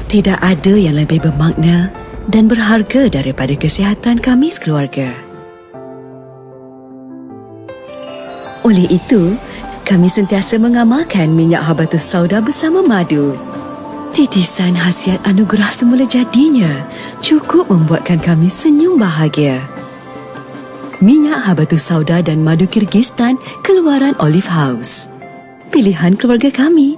Tidak ada yang lebih bermakna dan berharga daripada kesihatan kami sekeluarga. Oleh itu, kami sentiasa mengamalkan minyak habatus sauda bersama madu. Titisan khasiat anugerah semula jadinya cukup membuatkan kami senyum bahagia. Minyak habatus sauda dan madu Kyrgyzstan keluaran Olive House. Pilihan keluarga kami.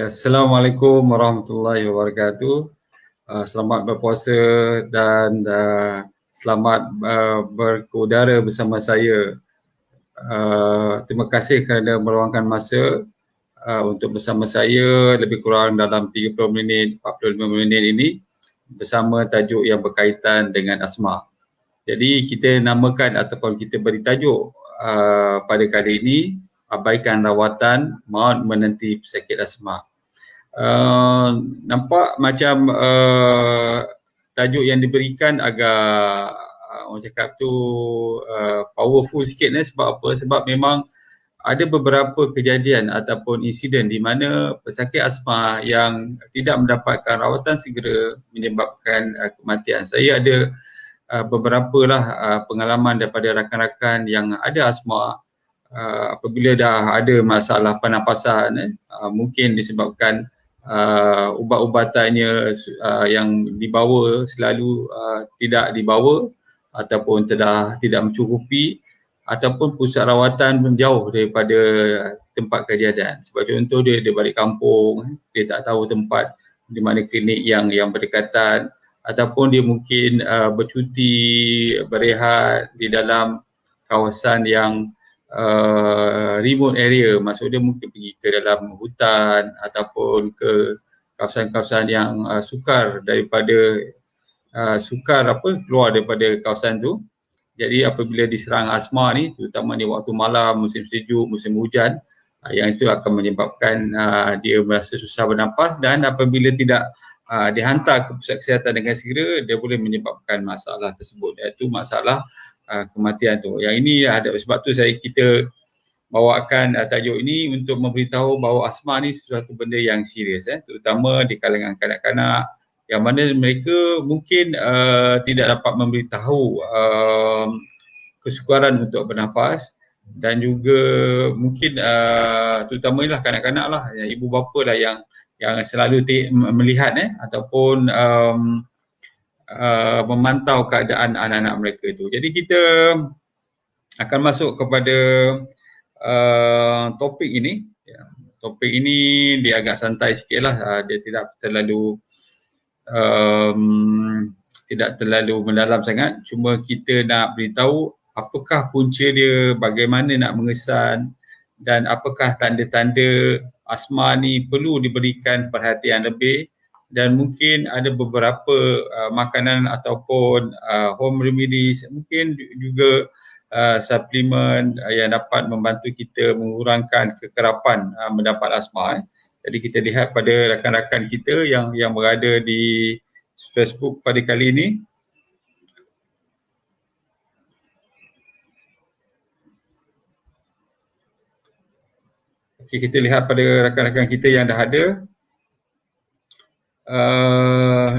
Assalamualaikum warahmatullahi wabarakatuh. Selamat berpuasa dan selamat berkudara bersama saya. Terima kasih kerana meluangkan masa untuk bersama saya lebih kurang dalam 30 minit, 45 minit ini bersama tajuk yang berkaitan dengan asma. Jadi kita namakan ataupun kita beri tajuk pada kali ini, abaikan rawatan maut menanti pesakit asma. Nampak macam tajuk yang diberikan agak orang cakap tu powerful sikit sebab apa? Sebab memang ada beberapa kejadian ataupun insiden di mana pesakit asma yang tidak mendapatkan rawatan segera menyebabkan kematian. Saya ada beberapa pengalaman daripada rakan-rakan yang ada asma. Apabila dah ada masalah pernafasan, mungkin disebabkan ubat-ubatannya yang dibawa selalu tidak dibawa ataupun tidak mencukupi, ataupun pusat rawatan menjauh daripada tempat kejadian. Sebab contoh dia balik kampung, dia tak tahu tempat di mana klinik yang berdekatan, ataupun dia mungkin bercuti, berehat di dalam kawasan yang remote area, maksud dia mungkin pergi ke dalam hutan ataupun ke kawasan-kawasan yang sukar keluar daripada kawasan tu. Jadi apabila diserang asma ni, terutama di waktu malam, musim sejuk, musim hujan, yang itu akan menyebabkan dia merasa susah bernafas, dan apabila tidak dihantar ke pusat kesihatan dengan segera, dia boleh menyebabkan masalah tersebut, iaitu masalah kematian tu. Yang ini sebab tu kita bawakan tajuk ini untuk memberitahu bahawa asma ni sesuatu benda yang serius, terutama di kalangan kanak-kanak yang mana mereka mungkin tidak dapat memberitahu kesukaran untuk bernafas, dan juga mungkin terutama kanak-kanak ibu bapa yang selalu melihat ataupun memantau keadaan anak-anak mereka itu. Jadi kita akan masuk kepada topik ini. Topik ini dia agak santai sikit dia tidak terlalu mendalam sangat. Cuma kita nak beritahu apakah punca dia, bagaimana nak mengesan, dan apakah tanda-tanda asma ni perlu diberikan perhatian lebih. Dan mungkin ada beberapa makanan ataupun home remedies, mungkin juga suplemen yang dapat membantu kita mengurangkan kekerapan mendapat asma. Jadi kita lihat pada rakan-rakan kita yang berada di Facebook pada kali ini. Okey, kita lihat pada rakan-rakan kita yang dah ada.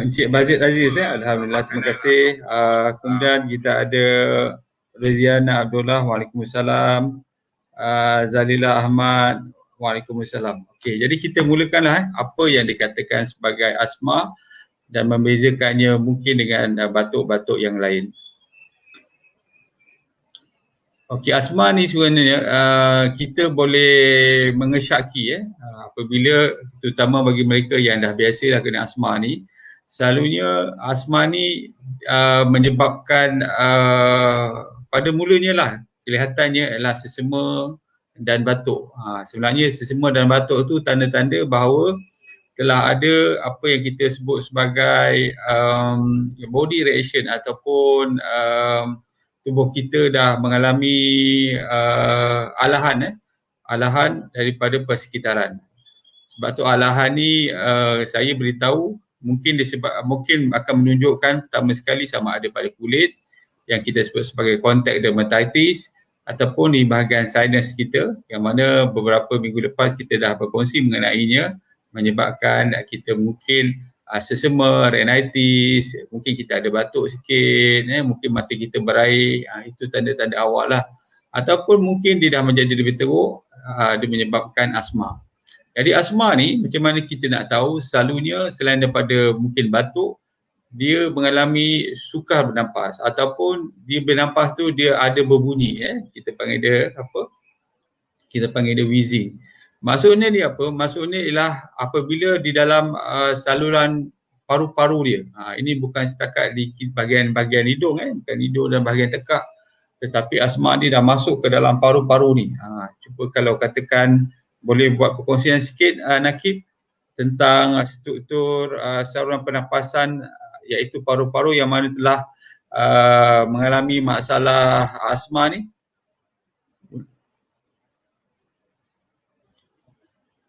Encik Bazid Aziz, alhamdulillah, terima kasih. Kemudian kita ada Reziana Abdullah, waalaikumsalam. Zalila Ahmad, waalaikumsalam. Okey, jadi kita mulakanlah apa yang dikatakan sebagai asma dan membezakannya mungkin dengan batuk-batuk yang lain. Okey, asma ni sebenarnya kita boleh mengesyaki apabila, terutama bagi mereka yang dah biasa dah kena asma ni, selalunya asma ni menyebabkan pada mulanya kelihatannya ialah sesama dan batuk. Sebenarnya sesama dan batuk tu tanda-tanda bahawa telah ada apa yang kita sebut sebagai body reaction ataupun tubuh kita dah mengalami alahan daripada persekitaran. Sebab tu alahan ni saya beritahu mungkin akan menunjukkan pertama sekali sama ada pada kulit yang kita sebut sebagai contact dermatitis ataupun di bahagian sinus kita yang mana beberapa minggu lepas kita dah berkongsi mengenainya, menyebabkan kita mungkin sesama, rhinitis, mungkin kita ada batuk sikit, mungkin mata kita berair, itu tanda-tanda awal lah. Ataupun mungkin dia dah menjadi lebih teruk, dia menyebabkan asma. Jadi asma ni macam mana kita nak tahu? Selalunya selain daripada mungkin batuk, dia mengalami sukar bernafas ataupun dia bernafas tu dia ada berbunyi, kita panggil dia apa? Kita panggil dia wheezing. Maksudnya dia apa? Maksudnya ialah apabila di dalam saluran paru-paru dia. Ini bukan setakat di bahagian hidung, bukan hidung dan bahagian tekak, tetapi asma ni dah masuk ke dalam paru-paru ni. Cuba kalau katakan boleh buat perkongsian sikit Nakib tentang struktur saluran pernafasan iaitu paru-paru yang mana telah mengalami masalah asma ni.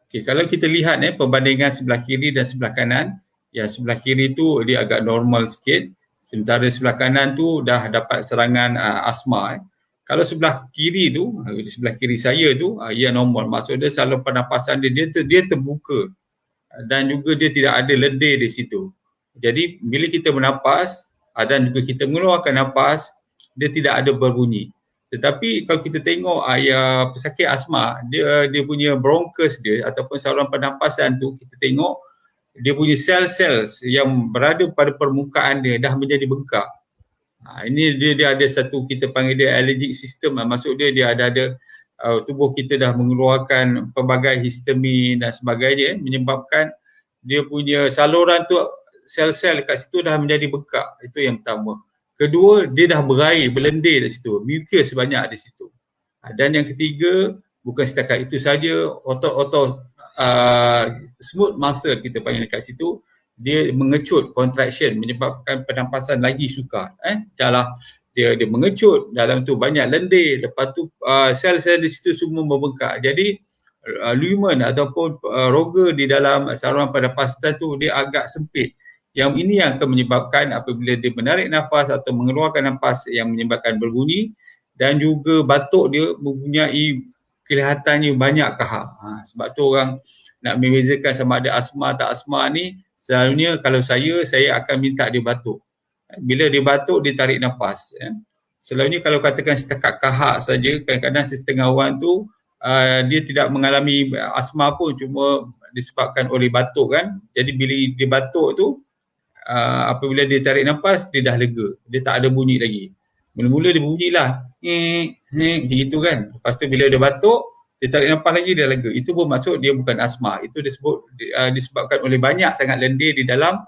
Okay, kalau kita lihat perbandingan sebelah kiri dan sebelah kanan, yang sebelah kiri tu dia agak normal sikit, sementara sebelah kanan tu dah dapat serangan asma. Kalau sebelah kiri tu, sebelah kiri saya tu, ia normal. Maksudnya saluran pernafasan dia terbuka dan juga dia tidak ada lendir di situ. Jadi bila kita bernafas dan juga kita mengeluarkan nafas, dia tidak ada berbunyi. Tetapi kalau kita tengok pesakit asma, dia punya bronchus dia ataupun saluran pernafasan tu, kita tengok dia punya sel-sel yang berada pada permukaan dia dah menjadi bengkak. Ini dia ada satu, kita panggil dia allergic system. Maksud dia ada tubuh kita dah mengeluarkan pelbagai histamin dan sebagainya, menyebabkan dia punya saluran tu, sel-sel kat situ dah menjadi bengkak. Itu yang pertama. Kedua, dia dah berair, berlendir di situ, mucus banyak di situ. Dan yang ketiga, bukan setakat itu saja, otot-otot smooth muscle kita panggil dekat situ, dia mengecut, contraction, menyebabkan pernafasan lagi sukar. Dia mengecut, dalam tu banyak lendir, lepas tu sel-sel di situ semua membengkak. Jadi lumen ataupun rongga di dalam saluran pernafasan tu dia agak sempit. Yang ini yang akan menyebabkan apabila dia menarik nafas atau mengeluarkan nafas yang menyebabkan berbunyi, dan juga batuk dia mempunyai kelihatannya banyak kahak. Sebab tu orang nak membezakan sama ada asma tak asma ni, selalunya kalau saya akan minta dia batuk. Bila dia batuk, dia tarik nafas. Selalunya kalau katakan setakat kahak saja, kadang-kadang setengah orang tu dia tidak mengalami asma pun, cuma disebabkan oleh batuk kan. Jadi bila dia batuk tu, apabila dia tarik nafas, dia dah lega. Dia tak ada bunyi lagi. Mula-mula dia bunyilah. Macam itu kan. Lepas tu bila dia batuk, dia tarik nafas lagi, dia lega. Itu pun maksud dia bukan asma. Itu disebabkan oleh banyak sangat lendir di dalam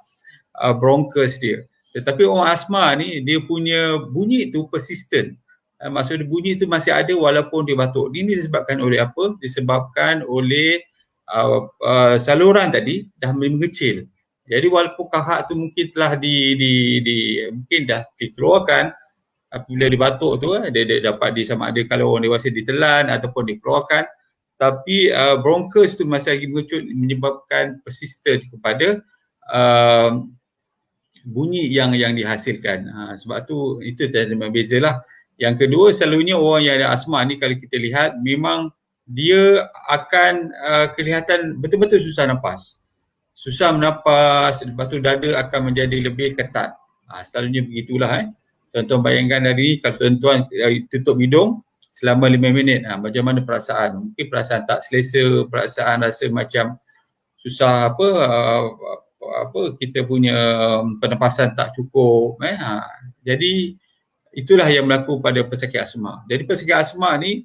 bronchus dia. Tetapi orang asma ni, dia punya bunyi tu persistent. Maksud dia bunyi tu masih ada walaupun dia batuk. Ini disebabkan oleh apa? Disebabkan oleh saluran tadi dah mengecil. Jadi walaupun kahak tu mungkin telah mungkin dah dikeluarkan, apabila dia batuk tu dia dapat sama ada kalau orang dewasa ditelan ataupun dikeluarkan, tapi bronchus tu masih lagi mengecut, menyebabkan persistent kepada bunyi yang dihasilkan. Sebab tu itu tanda membezalah. Yang kedua, selalunya orang yang ada asma ni kalau kita lihat memang dia akan kelihatan betul-betul susah nafas. Susah menafas, lepas tu dada akan menjadi lebih ketat. Selalunya begitulah. Tuan-tuan bayangkan hari ni kalau tuan-tuan tutup hidung selama 5 minit, macam mana perasaan? Mungkin perasaan tak selesa, perasaan rasa macam susah kita punya pernafasan tak cukup. Jadi itulah yang berlaku pada pesakit asma. Jadi pesakit asma ni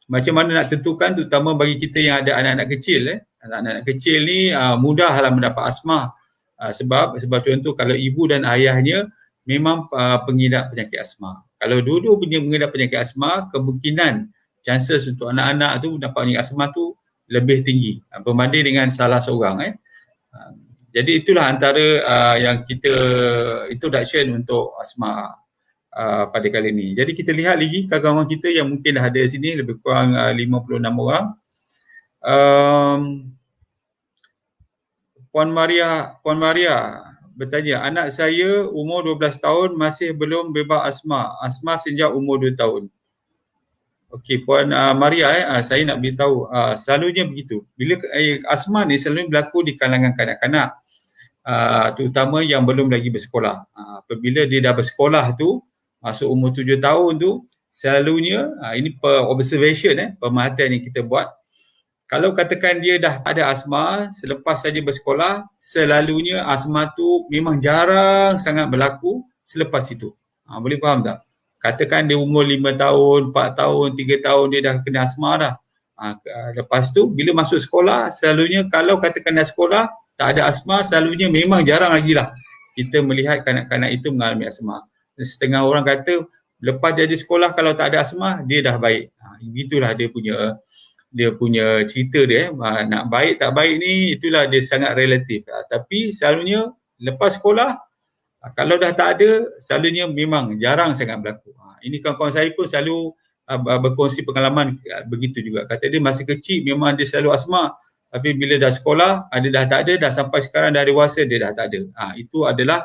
macam mana nak tentukan, terutama bagi kita yang ada anak-anak kecil. Anak-anak kecil ni mudahlah mendapat asma. Sebab contoh kalau ibu dan ayahnya memang pengidap penyakit asma. Kalau dua-dua punya mengidap penyakit asma, kemungkinan chances untuk anak-anak tu dapat penyakit asma tu lebih tinggi berbanding dengan salah seorang. Jadi itulah antara yang kita introduction untuk asma pada kali ini. Jadi kita lihat lagi kawan-kawan kita yang mungkin dah ada di sini, lebih kurang 56 orang. Puan Maria bertanya, anak saya umur 12 tahun masih belum bebas asma. Asma sejak umur 2 tahun. Okey, Puan Maria, saya nak beritahu, selalunya begitu. Bila asma ni selalunya berlaku di kalangan kanak-kanak, terutama yang belum lagi bersekolah. Apabila dia dah bersekolah tu, masuk umur 7 tahun tu, selalunya, ini per observation, pemerhatian yang kita buat, kalau katakan dia dah tak ada asma selepas saja bersekolah, selalunya asma tu memang jarang sangat berlaku selepas itu. Boleh faham tak? Katakan dia umur 5 tahun, 4 tahun, 3 tahun dia dah kena asma dah. Lepas tu bila masuk sekolah, selalunya kalau katakan dah sekolah tak ada asma, selalunya memang jarang lagi lah kita melihat kanak-kanak itu mengalami asma. Setengah orang kata lepas jadi sekolah kalau tak ada asma dia dah baik. Begitulah dia punya cerita dia. Nak baik tak baik ni itulah dia sangat relatif. Tapi selalunya lepas sekolah kalau dah tak ada selalunya memang jarang sangat berlaku. Ini kawan-kawan saya pun selalu berkongsi pengalaman begitu juga. Kata dia masih kecil memang dia selalu asma, tapi bila dah sekolah dia dah tak ada, dah sampai sekarang dah dewasa dia dah tak ada. Itu adalah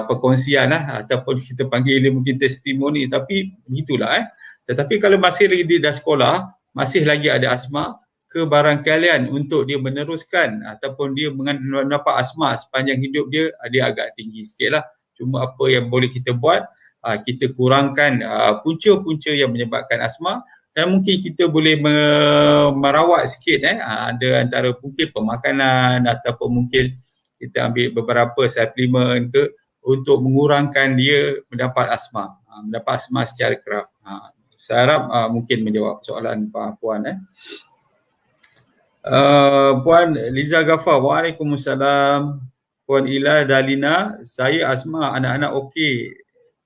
perkongsian lah, ataupun kita panggil mungkin testimoni, tapi begitulah. Tetapi kalau masih lagi dia dah sekolah, masih lagi ada asma, kebarangkalian untuk dia meneruskan ataupun dia mendapat asma sepanjang hidup dia agak tinggi sikit lah. Cuma apa yang boleh kita buat, kita kurangkan punca-punca yang menyebabkan asma, dan mungkin kita boleh merawat sikit. Ada antara mungkin pemakanan ataupun mungkin kita ambil beberapa suplemen ke untuk mengurangkan dia mendapat asma secara kerap. Saya harap mungkin menjawab soalan Puan. Puan Liza Ghaffar, Waalaikumsalam. Puan Ila Dalina, saya asma, anak-anak okey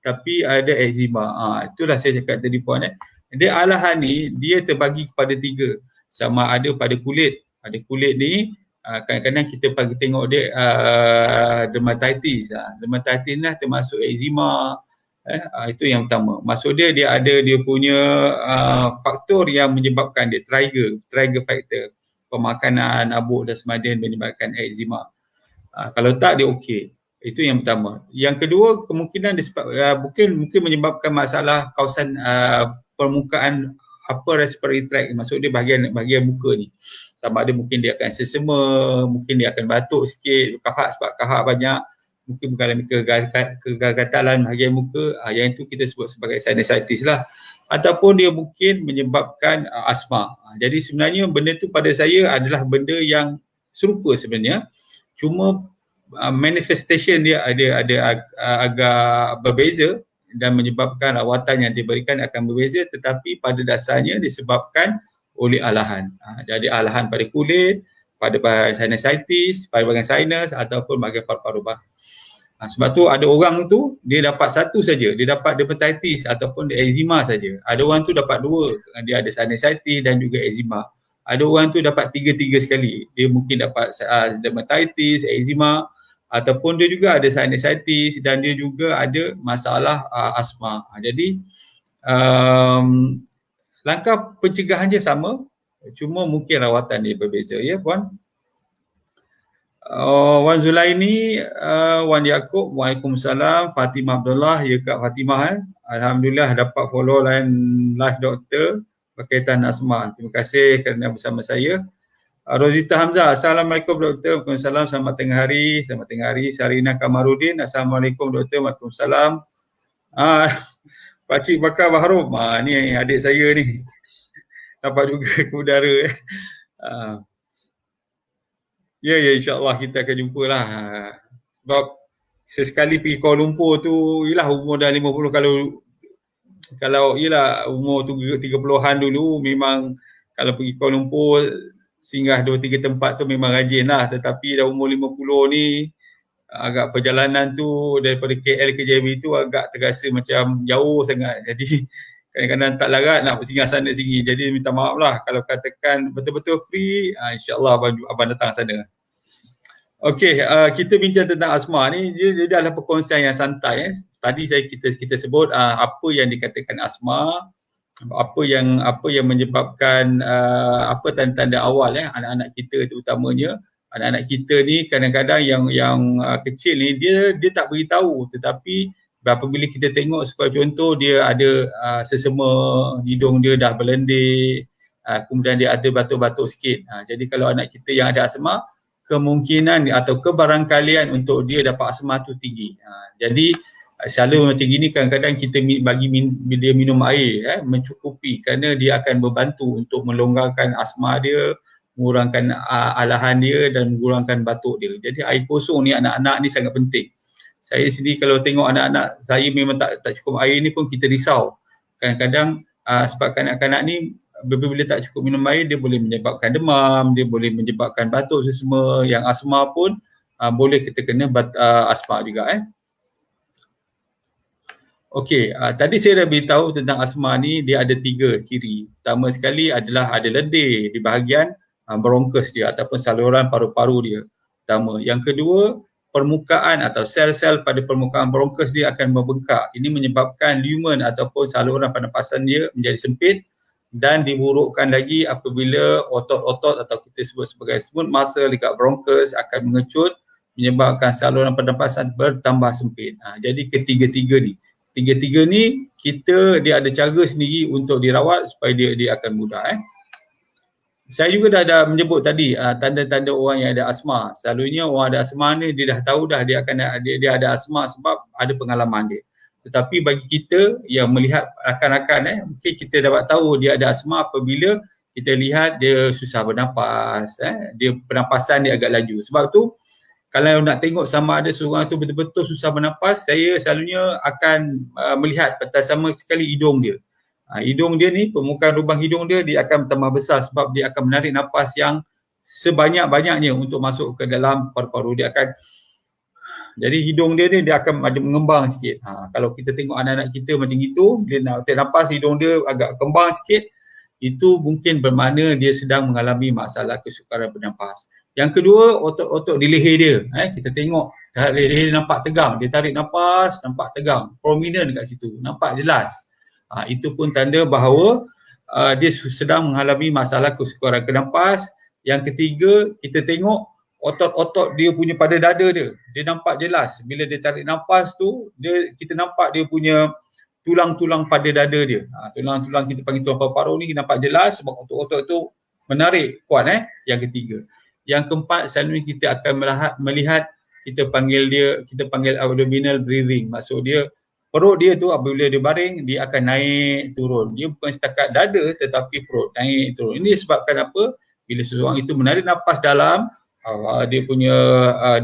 tapi ada eczema. Itulah saya cakap tadi Puan. Dia alahan ni dia terbagi kepada 3. Sama ada pada kulit. Pada kulit ni kadang-kadang kita bagi tengok dia dermatitis. Dermatitis lah termasuk eczema. Itu yang pertama. Maksud dia ada dia punya faktor yang menyebabkan dia, trigger factor. Pemakanan, abuk dan sebagainya menyebabkan eczema. Kalau tak dia okey. Itu yang pertama. Yang kedua, kemungkinan mungkin menyebabkan masalah kawasan permukaan upper respiratory tract, maksud dia bahagian muka ni. Sama ada mungkin dia akan sesama, mungkin dia akan batuk sikit, sebab kahak banyak, mungkin mengalami kegagalan bahagian muka, yang itu kita sebut sebagai sinusitis lah. Ataupun dia mungkin menyebabkan asma. Jadi sebenarnya benda tu pada saya adalah benda yang serupa sebenarnya. Cuma manifestation dia ada agak berbeza dan menyebabkan rawatan yang diberikan akan berbeza, tetapi pada dasarnya disebabkan oleh alahan. Jadi alahan pada kulit, pada sinusitis, pada bahagian sinus ataupun bahagian paru-paru. Sebab tu ada orang tu dia dapat satu saja, dia dapat dermatitis ataupun eczema saja. Ada orang tu dapat 2, dia ada sinusitis dan juga eczema. Ada orang tu dapat 3 sekali. Dia mungkin dapat dermatitis, eczema, ataupun dia juga ada sinusitis dan dia juga ada masalah asma. Jadi langkah pencegahan dia sama, cuma mungkin rawatan dia berbeza, ya Puan. Wan Zulaini, Wan Yaakob, Waalaikumsalam. Fatimah Abdullah, ya Kak Fatimah. Alhamdulillah dapat follow live doktor berkaitan asma. Terima kasih kerana bersama saya. Rozita Hamzah, Assalamualaikum doktor. Waalaikumsalam, selamat tengah hari. Selamat tengah hari. Sarina Kamarudin, Assalamualaikum doktor. Waalaikumsalam. Pakcik Bakar Bahrum, ni adik saya ni. Dapat juga ke udara. Ya, insyaAllah kita akan jumpa lah. Sebab sesekali pergi Kuala Lumpur tu, yelah umur dah 50, kalau yelah umur 30-an dulu, memang kalau pergi Kuala Lumpur, singgah 2-3 tempat tu memang rajin lah. Tetapi dah umur 50 ni, agak perjalanan tu daripada KL ke JB tu agak terasa macam jauh sangat. Jadi kadang-kadang tak larat nak singgah sana sini. Jadi minta maaf lah kalau katakan betul-betul free, insyaAllah abang datang sana. Okey, kita bincang tentang asma ni, dia adalah perkongsian yang santai. Tadi kita sebut apa yang dikatakan asma, apa yang menyebabkan apa tanda-tanda awal anak-anak kita terutamanya anak-anak kita ni kadang-kadang yang kecil ni dia tak beritahu, tetapi apabila kita tengok sebagai contoh dia ada sesama hidung dia dah berlendir, kemudian dia ada batuk-batuk sikit. Jadi kalau anak kita yang ada asma, kemungkinan atau kebarangkalian untuk dia dapat asma tu tinggi. Jadi selalu macam gini kadang-kadang kita bagi dia minum air mencukupi, kerana dia akan membantu untuk melonggarkan asma dia, mengurangkan alahan dia dan mengurangkan batuk dia. Jadi air kosong ni anak-anak ni sangat penting. Saya sendiri kalau tengok anak-anak saya memang tak cukup air ni pun kita risau. Kadang-kadang sebab kanak-kanak ni bila tak cukup minum air, dia boleh menyebabkan demam, dia boleh menyebabkan batuk sesama. Yang asma pun boleh kita kena asma juga. Okey, tadi saya dah beritahu tentang asma ni, dia ada 3 ciri. Pertama sekali adalah ada lendir di bahagian bronkus dia ataupun saluran paru-paru dia. Pertama. Yang kedua, permukaan atau sel-sel pada permukaan bronkus dia akan membengkak. Ini menyebabkan lumen ataupun saluran pernafasan dia menjadi sempit, dan diburukkan lagi apabila otot-otot atau kita sebut sebagai smooth muscle dekat bronkus akan mengecut, menyebabkan saluran pernafasan bertambah sempit. Jadi ketiga-tiga ni dia ada cara sendiri untuk dirawat supaya dia akan mudah. Saya juga dah menyebut tadi tanda-tanda orang yang ada asma. Selalunya orang ada asma ni dia dah tahu dah dia ada asma sebab ada pengalaman dia. Tetapi bagi kita yang melihat rakan-rakan mungkin kita dapat tahu dia ada asma apabila kita lihat dia susah bernafas, dia pernafasan dia agak laju. Sebab tu kalau nak tengok sama ada seorang tu betul-betul susah bernafas, saya selalunya akan melihat pertama sekali hidung dia. Hidung dia ni, permukaan lubang hidung dia akan tambah besar sebab dia akan menarik nafas yang sebanyak-banyaknya untuk masuk ke dalam paru-paru. Jadi hidung dia ni dia akan ada mengembang sikit. Kalau kita tengok anak-anak kita macam itu, dia nak tarik nafas hidung dia agak kembang sikit, itu mungkin bermakna dia sedang mengalami masalah kesukaran bernafas. Yang kedua, otot-otot di leher dia. Kita tengok leher dia nampak tegang, dia tarik nafas nampak tegang, prominent kat situ, nampak jelas. Itu pun tanda bahawa dia sedang mengalami masalah kesukaran bernafas. Yang ketiga, kita tengok otot-otot dia punya pada dada dia nampak jelas. Bila dia tarik nafas tu, kita nampak dia punya tulang-tulang pada dada dia. Tulang-tulang kita panggil tulang paru-paru ni nampak jelas sebab otot-otot tu menarik kuat. Yang ketiga. Yang keempat, selalunya kita akan melihat kita panggil abdominal breathing. Maksud dia perut dia tu apabila dia baring, dia akan naik turun. Dia bukan setakat dada tetapi perut naik turun. Ini disebabkan apa? Bila seseorang itu menarik nafas dalam, dia punya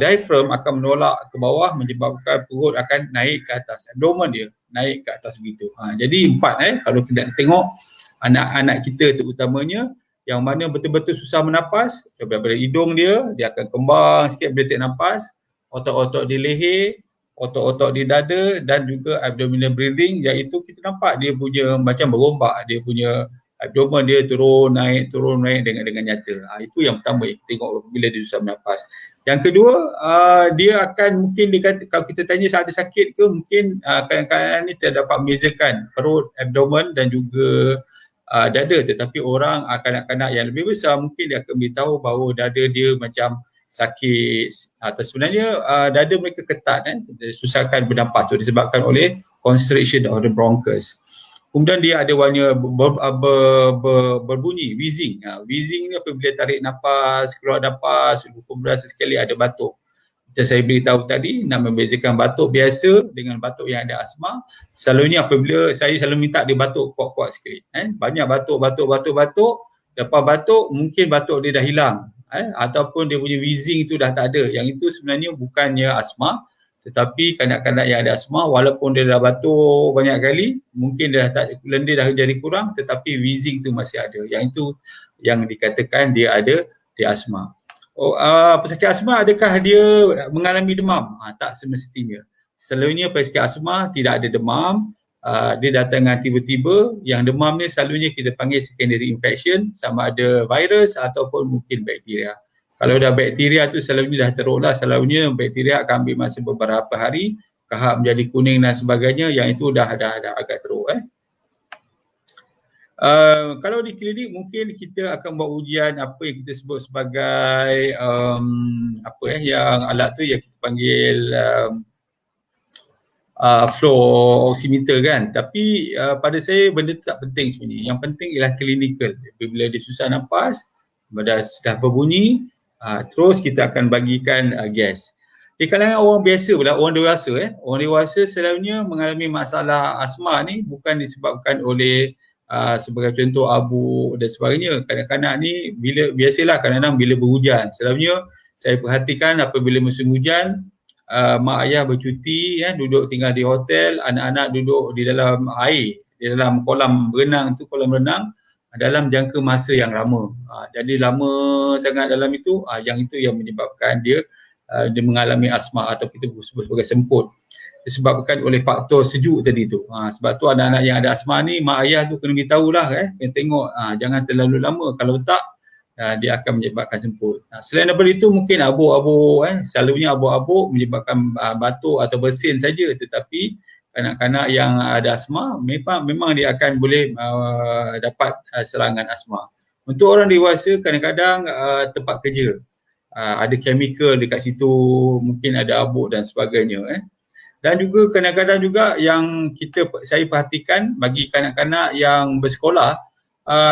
diaphragm akan menolak ke bawah, menyebabkan perut akan naik ke atas, abdomen dia naik ke atas begitu. Jadi 4 kalau kita tengok anak-anak kita terutamanya yang mana betul-betul susah bernafas, daripada hidung dia akan kembang sikit bila tarik nafas, otot-otot di leher, otot-otot di dada dan juga abdominal breathing, iaitu kita nampak dia punya macam berombak, dia punya abdomen dia turun naik dengan nyata. Itu yang pertama yang kita tengok bila dia susah bernafas. Yang kedua, dia akan mungkin kalau kita tanya ada sakit ke, mungkin kadang-kadang ni tidak dapat membezakan perut, abdomen dan juga dada. Tetapi orang kanak-kanak yang lebih besar mungkin dia akan beritahu bahawa dada dia macam sakit, atau sebenarnya dada mereka ketat, susahkan bernafas tu disebabkan oleh constriction of the bronchus. Kemudian dia ada warna berbunyi, wheezing. Wheezing ni apabila tarik nafas, keluar nafas, kemudian sesekali ada batuk. Macam saya beritahu tadi, nak membezakan batuk biasa dengan batuk yang ada asma, selalunya apabila saya selalu minta dia batuk kuat-kuat sikit. Banyak batuk, lepas batuk mungkin batuk dia dah hilang. Ataupun dia punya wheezing itu dah tak ada. Yang itu sebenarnya bukannya asma, tetapi kanak-kanak yang ada asma walaupun dia dah batuk banyak kali, mungkin dia dah tak, lendir dah jadi kurang, tetapi wheezing tu masih ada. Yang itu yang dikatakan dia ada asma. Pesakit asma adakah dia mengalami demam? Tak semestinya. Selalunya pesakit asma tidak ada demam. Dia datang dengan tiba-tiba. Yang demam ni selalunya kita panggil secondary infection, sama ada virus ataupun mungkin bakteria. Kalau dah bakteria tu selalunya dah teruk lah, selalunya bakteria akan ambil masa beberapa hari, kahak menjadi kuning dan sebagainya, yang itu dah agak teruk. Kalau di klinik mungkin kita akan buat ujian apa yang kita sebut sebagai yang alat tu yang kita panggil flow oximeter kan. Tapi pada saya benda tu tak penting sebenarnya. Yang penting ialah clinical. Bila dia susah nafas, sudah berbunyi, terus kita akan bagikan gas. Di kalangan orang biasa pula, orang dewasa selalunya mengalami masalah asma ni bukan disebabkan oleh sebagai contoh abu dan sebagainya. Kanak-kanak ni biasalah kadang-kadang bila berhujan. Selalunya saya perhatikan apabila musim hujan, mak ayah bercuti, duduk tinggal di hotel, anak-anak duduk di dalam air, di dalam kolam renang dalam jangka masa yang lama. Jadi lama sangat dalam itu, yang menyebabkan dia mengalami asma atau kita sebut sebagai semput. Disebabkan oleh faktor sejuk tadi tu. Sebab tu anak-anak yang ada asma ni, mak ayah tu kena beritahu lah, kena tengok, jangan terlalu lama. Kalau tak, dia akan menyebabkan semput. Selain daripada itu mungkin abuk-abuk, selalunya abuk-abuk menyebabkan batuk atau bersin saja, tetapi kanak-kanak yang ada asma memang dia akan boleh dapat serangan asma. Untuk orang dewasa kadang-kadang tempat kerja ada chemical dekat situ, mungkin ada abuk dan sebagainya. Dan juga kadang-kadang juga yang saya perhatikan bagi kanak-kanak yang bersekolah,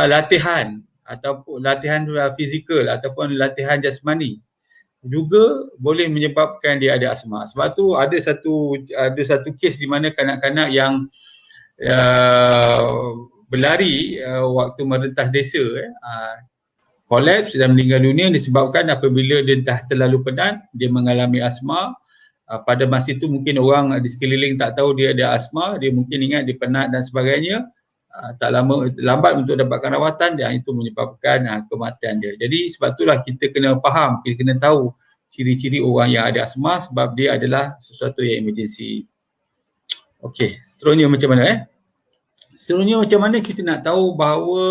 latihan ataupun latihan fizikal ataupun latihan jasmani juga boleh menyebabkan dia ada asma. Sebab tu ada satu kes di mana kanak-kanak yang berlari waktu merentas desa kolaps dan meninggal dunia disebabkan apabila dia dah terlalu penat, dia mengalami asma. Pada masa itu mungkin orang di sekeliling tak tahu dia ada asma, dia mungkin ingat dia penat dan sebagainya. Tak lambat untuk dapatkan rawatan, dan itu menyebabkan kematian dia. Jadi sebab itulah kita kena faham, kita kena tahu ciri-ciri orang yang ada asma sebab dia adalah sesuatu yang emergency. Okey, seterusnya macam mana Seterusnya macam mana kita nak tahu bahawa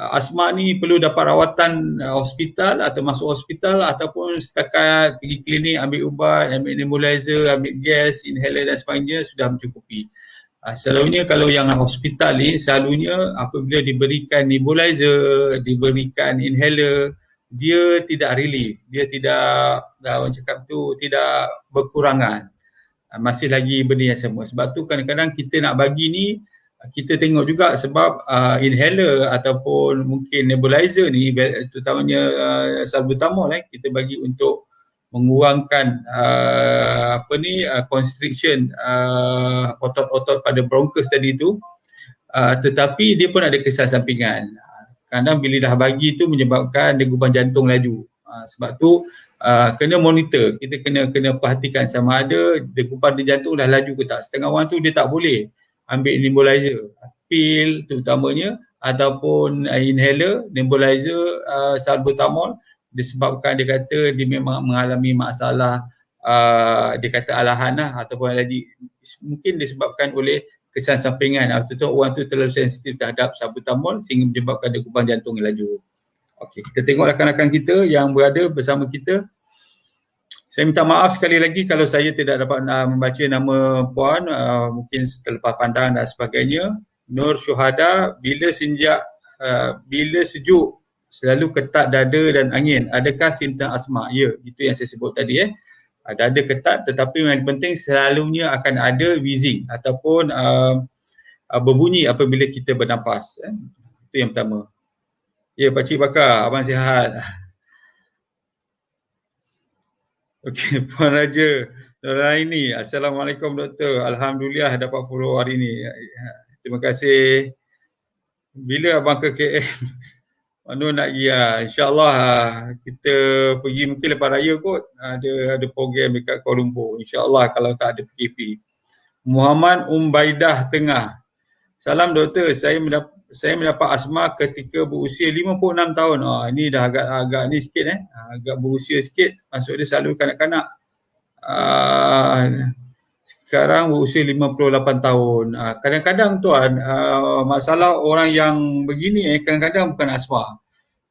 asma ni perlu dapat rawatan hospital atau masuk hospital ataupun setakat pergi klinik ambil ubat, ambil nebulizer, ambil gas, inhaler dan sebagainya sudah mencukupi. Selalunya kalau yang hospital ni selalunya apabila diberikan nebulizer, diberikan inhaler, dia tidak relief, dia tidak, orang cakap tu, tidak berkurangan. Masih lagi benda yang sama. Sebab tu kadang-kadang kita nak bagi ni, kita tengok juga sebab inhaler ataupun mungkin nebulizer ni, terutamanya salbutamol, kita bagi untuk mengurangkan constriction otot-otot pada bronchus tadi tu, tetapi dia pun ada kesan sampingan. Kadang bila dah bagi tu menyebabkan degupan jantung laju. Sebab tu kena monitor, kita kena perhatikan sama ada degupan di jantung dah laju ke tak. Setengah orang tu dia tak boleh ambil nebulizer, pil terutamanya ataupun inhaler, nebulizer salbutamol, disebabkan dia kata dia memang mengalami masalah dia kata alahan ataupun alergi, mungkin disebabkan oleh kesan sampingan atau orang tu terlalu sensitif terhadap salbutamol sehingga menyebabkan degupan jantung yang laju. Okey, kita tengok rakan-rakan kita yang berada bersama kita. Saya minta maaf sekali lagi kalau saya tidak dapat membaca nama puan, mungkin terlepas pandang dan sebagainya. Nur Syuhada, bila sejuk selalu ketat dada dan angin, adakah simptom asma? Ya, itu yang saya sebut tadi. Dada ketat, tetapi yang penting selalunya akan ada wheezing ataupun berbunyi apabila kita bernafas. Itu yang pertama. Ya, Pakcik Bakar, abang sihat. Okey, Puan Raja Nuraini, Assalamualaikum Doktor. Alhamdulillah dapat follow hari ni. Terima kasih. Bila abang ke KL? Mana nak pergi InsyaAllah kita pergi mungkin lepas raya kot. Ada program dekat Kuala Lumpur. InsyaAllah kalau tak ada PKP. Muhammad Umbaidah Tengah. Salam Doktor, saya mendapat asma ketika berusia 56 tahun. Ini dah agak ni sikit agak berusia sikit. Maksud dia selalu kanak-kanak. Sekarang berusia 58 tahun. Kadang-kadang tuan, masalah orang yang begini kadang-kadang bukan asma.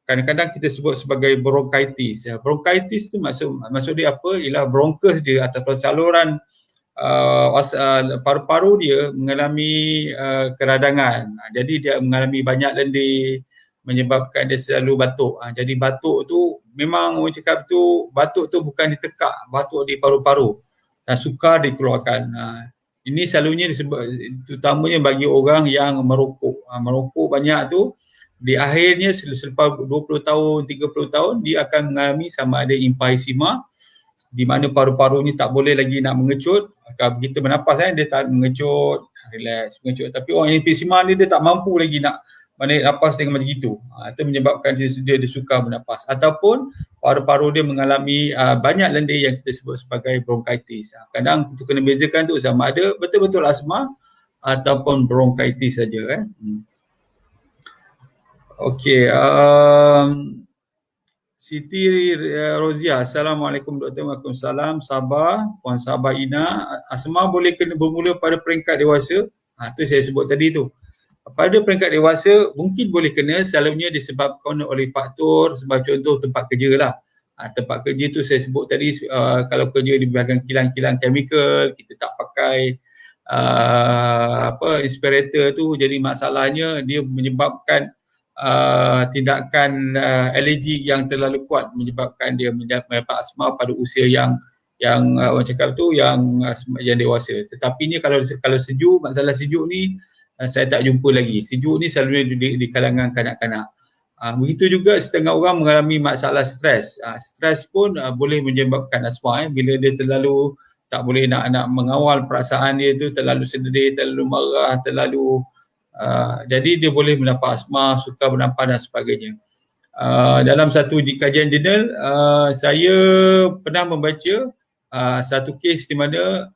Kadang-kadang kita sebut sebagai bronchitis. Bronchitis tu maksud dia apa? Ialah bronchus dia ataupun saluran paru-paru dia mengalami keradangan. Jadi dia mengalami banyak lendir menyebabkan dia selalu batuk. Jadi batuk tu memang orang cakap tu batuk tu bukan ditekak, batuk di paru-paru dan sukar dikeluarkan. Ini selalunya disebab terutamanya bagi orang yang merokok. Merokok banyak tu di akhirnya selepas 20 tahun, 30 tahun dia akan mengalami sama ada emphysema di mana paru-parunya tak boleh lagi nak mengecut. Kalau begitu bernafas dia tak mengecut, relax, mengecut. Tapi orang emphysema ni dia tak mampu lagi nak menarik nafas dengan macam itu. Itu menyebabkan dia sukar bernafas. Ataupun paru-paru dia mengalami banyak lendir yang kita sebut sebagai bronkitis. Kadang kita kena bezakan tu sama ada betul-betul asma ataupun bronkitis saja. Okey, Siti Rozia, Assalamualaikum Dr. Waalaikumsalam. Sabah, Puan Sabah Ina, asma boleh kena bermula pada peringkat dewasa? Tu saya sebut tadi tu. Pada peringkat dewasa mungkin boleh kena, selalunya disebabkan oleh faktor sebagai contoh tempat kerja lah. Tempat kerja tu saya sebut tadi, kalau kerja di bahagian kilang-kilang chemical, kita tak pakai inspirator tu, jadi masalahnya dia menyebabkan tindakan alergi yang terlalu kuat, menyebabkan dia mendapat asma pada usia yang orang cakap tu yang dewasa. Tetapi ni kalau sejuk, masalah sejuk ni saya tak jumpa lagi. Sejuk ni selalu di kalangan kanak-kanak. Begitu juga setengah orang mengalami masalah stres. Stres pun boleh menyebabkan asma. Bila dia terlalu tak boleh nak mengawal perasaan dia tu, terlalu sedih, terlalu marah, terlalu jadi dia boleh mendapat asma, sukar bernafas dan sebagainya. Dalam satu kajian jurnal, saya pernah membaca satu kes di mana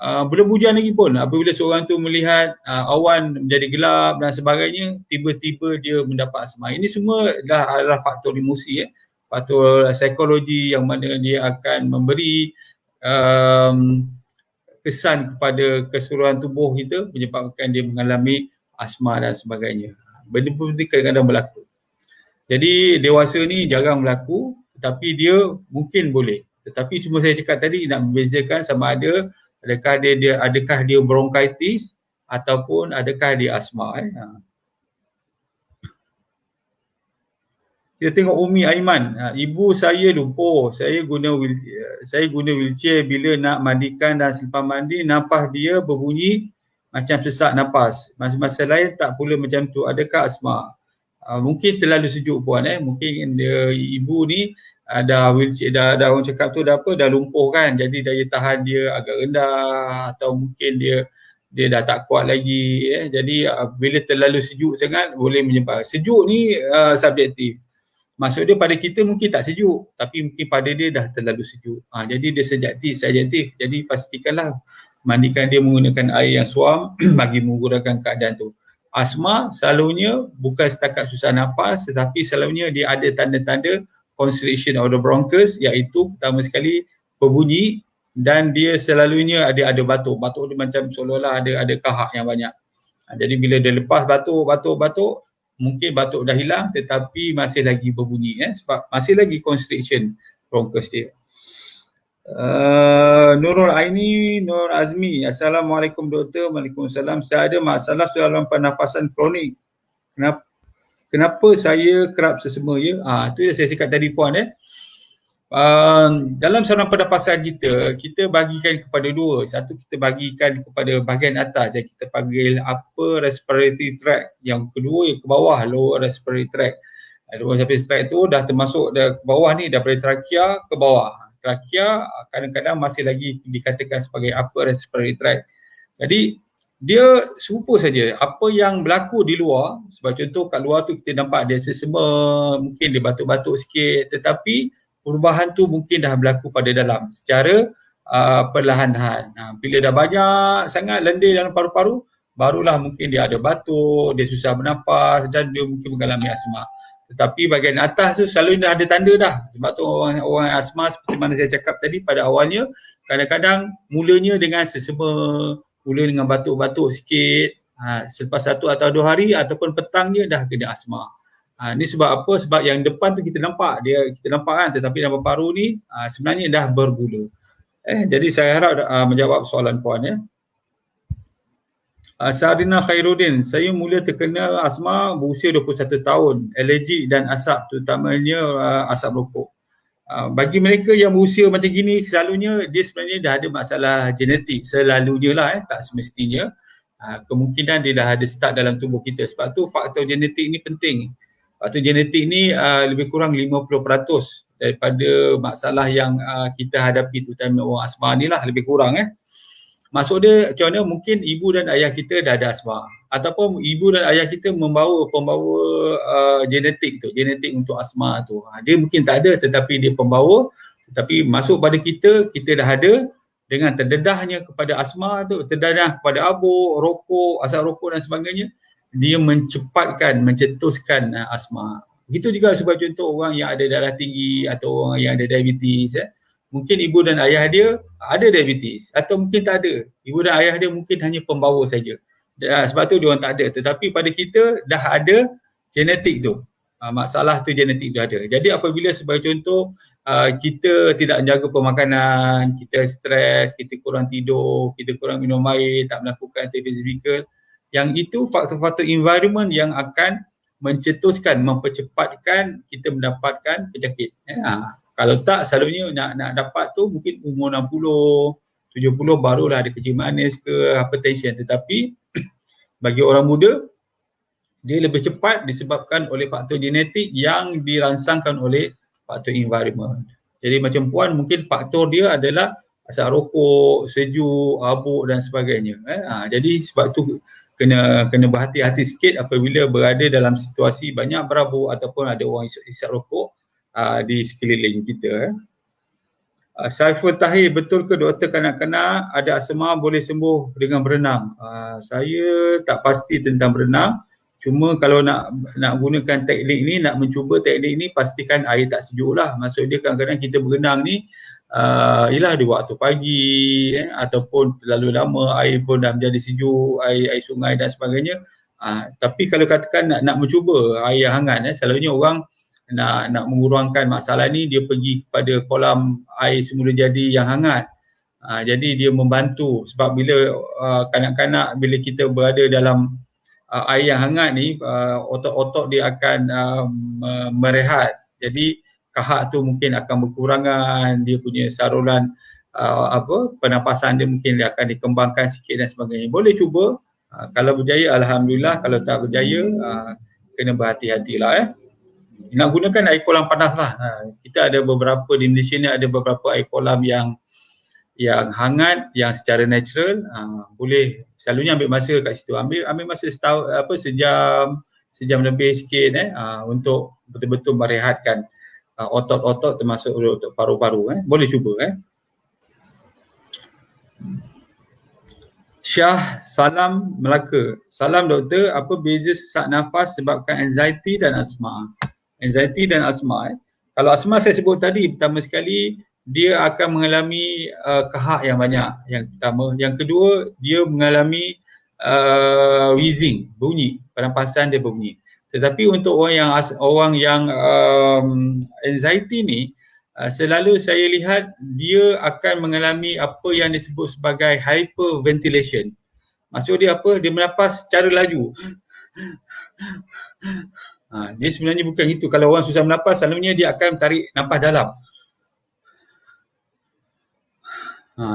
belum hujan lagi pun, apabila seorang tu melihat awan menjadi gelap dan sebagainya, tiba-tiba dia mendapat asma. Ini semua adalah faktor emosi, faktor psikologi yang mana dia akan memberi kesan kepada keseluruhan tubuh kita, menyebabkan dia mengalami asma dan sebagainya. Benda-benda kadang-kadang berlaku. Jadi dewasa ni jarang berlaku, tetapi dia mungkin boleh. Tetapi cuma saya cakap tadi nak membezakan sama ada adakah dia bronkitis ataupun adakah dia asma. Kita tengok Umi Aiman, ibu saya lumpuh, saya guna wheelchair, bila nak mandikan dan selepas mandi nafas dia berbunyi macam sesak nafas. Masa lain tak pula macam tu. Adakah asma? Mungkin terlalu sejuk puan, mungkin dia ibu ni dah wheelchair, dah orang cakap tu dah lumpuh kan, jadi daya tahan dia agak rendah, atau mungkin dia dah tak kuat lagi, jadi bila terlalu sejuk sangat boleh menyebabkan. Sejuk ni subjektif. Maksud dia pada kita mungkin tak sejuk, tapi mungkin pada dia dah terlalu sejuk. Jadi dia subjektif. Jadi pastikanlah mandikan dia menggunakan air yang suam bagi mengurangkan keadaan tu. Asma selalunya bukan setakat susah nafas, tetapi selalunya dia ada tanda-tanda constriction of the bronchus, iaitu pertama sekali berbunyi, dan dia selalunya ada batuk. Batuk dia macam seolah-olah ada kahak yang banyak. Jadi bila dia lepas batuk, mungkin batuk dah hilang tetapi masih lagi berbunyi, sebab masih lagi constriction bronchus dia. Nurul Aini, Nur Azmi, Assalamualaikum doktor. Waalaikumsalam. Saya ada masalah saluran pernafasan kronik. Kenapa saya kerap sesama, Itu yang saya cakap tadi puan. Dalam saluran pernafasan kita bagikan kepada dua. Satu, kita bagikan kepada bahagian atas yang kita panggil upper respiratory tract. Yang kedua yang ke bawah, lower respiratory tract. Lower respiratory tract tu dah termasuk ke bawah ni, daripada trachea ke bawah. Trachea kadang-kadang masih lagi dikatakan sebagai upper respiratory tract. Jadi dia serupa saja. Apa yang berlaku di luar, sebab contoh kat luar tu kita nampak dia sesama, mungkin dia batuk-batuk sikit, tetapi perubahan tu mungkin dah berlaku pada dalam secara perlahan-lahan. Bila dah banyak sangat lendir dalam paru-paru, barulah mungkin dia ada batuk, dia susah bernafas dan dia mungkin mengalami asma. Tetapi bahagian atas tu selalu dah ada tanda dah. Sebab tu orang asma seperti mana saya cakap tadi pada awalnya, kadang-kadang mulanya dengan sesama, mula dengan batuk-batuk sikit, selepas 1 atau 2 hari ataupun petangnya dah kena asma. Ni sebab apa? Sebab yang depan tu kita nampak kan, tetapi dalam paru ni sebenarnya dah bergula. Jadi saya harap menjawab soalan puan ya. Sarina Khairuddin, saya mula terkena asma berusia 21 tahun, alergik dan asap, terutamanya asap rokok. Bagi mereka yang berusia macam gini, selalunya dia sebenarnya dah ada masalah genetik, selalunya lah tak semestinya. Kemungkinan dia dah ada start dalam tubuh kita. Sebab tu faktor genetik ni penting. Faktor genetik ni lebih kurang 50% daripada masalah yang kita hadapi, terutama orang asma ni lah, lebih kurang Maksud dia macam mana, mungkin ibu dan ayah kita dah ada asma, ataupun ibu dan ayah kita pembawa genetik untuk asma tu. Dia mungkin tak ada tetapi dia pembawa, tetapi masuk pada kita dah ada. Dengan terdedahnya kepada asma tu, terdedah kepada abuk, rokok, asap rokok dan sebagainya, dia mencetuskan asma. Begitu juga sebagai contoh orang yang ada darah tinggi atau orang yang ada diabetes mungkin ibu dan ayah dia ada diabetes atau mungkin tak ada. Ibu dan ayah dia mungkin hanya pembawa saja. Sebab tu dia orang tak ada. Tetapi pada kita dah ada genetik tu. Masalah tu genetik tu ada. Jadi apabila sebagai contoh kita tidak menjaga pemakanan, kita stres, kita kurang tidur, kita kurang minum air, tak melakukan aktiviti fizikal, yang itu faktor-faktor environment yang akan mencetuskan, mempercepatkan kita mendapatkan penyakit. Kalau tak, selalunya nak dapat tu mungkin umur 60, 70 barulah ada kencing manis ke hypertension. Tetapi bagi orang muda, dia lebih cepat disebabkan oleh faktor genetik yang dirangsangkan oleh faktor environment. Jadi macam puan, mungkin faktor dia adalah asap rokok, sejuk, abuk dan sebagainya. Jadi sebab tu kena berhati-hati sikit apabila berada dalam situasi banyak berabuk ataupun ada orang isap rokok di sekeliling kita. Saiful Tahir, betul ke doktor kanak-kanak ada asma boleh sembuh dengan berenang? Saya tak pasti tentang berenang. Cuma kalau nak gunakan teknik ni, nak mencuba teknik ni, pastikan air tak sejuk lah. Maksud dia kadang-kadang kita berenang ni ialah di waktu pagi ataupun terlalu lama air pun dah menjadi sejuk, air sungai dan sebagainya. Tapi kalau katakan nak mencuba air yang hangat, selalunya orang nak mengurangkan masalah ni, dia pergi kepada kolam air semula jadi yang hangat. Jadi dia membantu, sebab bila kanak-kanak bila kita berada dalam air yang hangat ni, otot-otot dia akan merehat. Jadi kahak tu mungkin akan berkurangan, dia punya saluran pernafasan dia mungkin dia akan dikembangkan sikit dan sebagainya. Boleh cuba, kalau berjaya alhamdulillah, kalau tak berjaya kena berhati-hatilah Nak gunakan air kolam panas lah. Kita ada beberapa di Malaysia ni, ada beberapa air kolam yang hangat, yang secara natural. Boleh selalunya ambil masa kat situ, ambil masa sejam lebih sikit untuk betul-betul merehatkan otot-otot termasuk otot paru-paru. Boleh cuba. Syah Salam Melaka. Salam doktor, apa beza sesak nafas sebabkan anxiety dan asma? Anxiety dan asma. Kalau asma saya sebut tadi, pertama sekali dia akan mengalami kahak yang banyak, yang pertama. Yang kedua, dia mengalami wheezing, bunyi, pernafasan dia bunyi. Tetapi untuk orang yang anxiety ni, selalu saya lihat dia akan mengalami apa yang disebut sebagai hyperventilation. Maksud dia apa? Dia bernafas secara laju. Dia sebenarnya bukan itu. Kalau orang susah bernafas, selalunya dia akan tarik nafas dalam.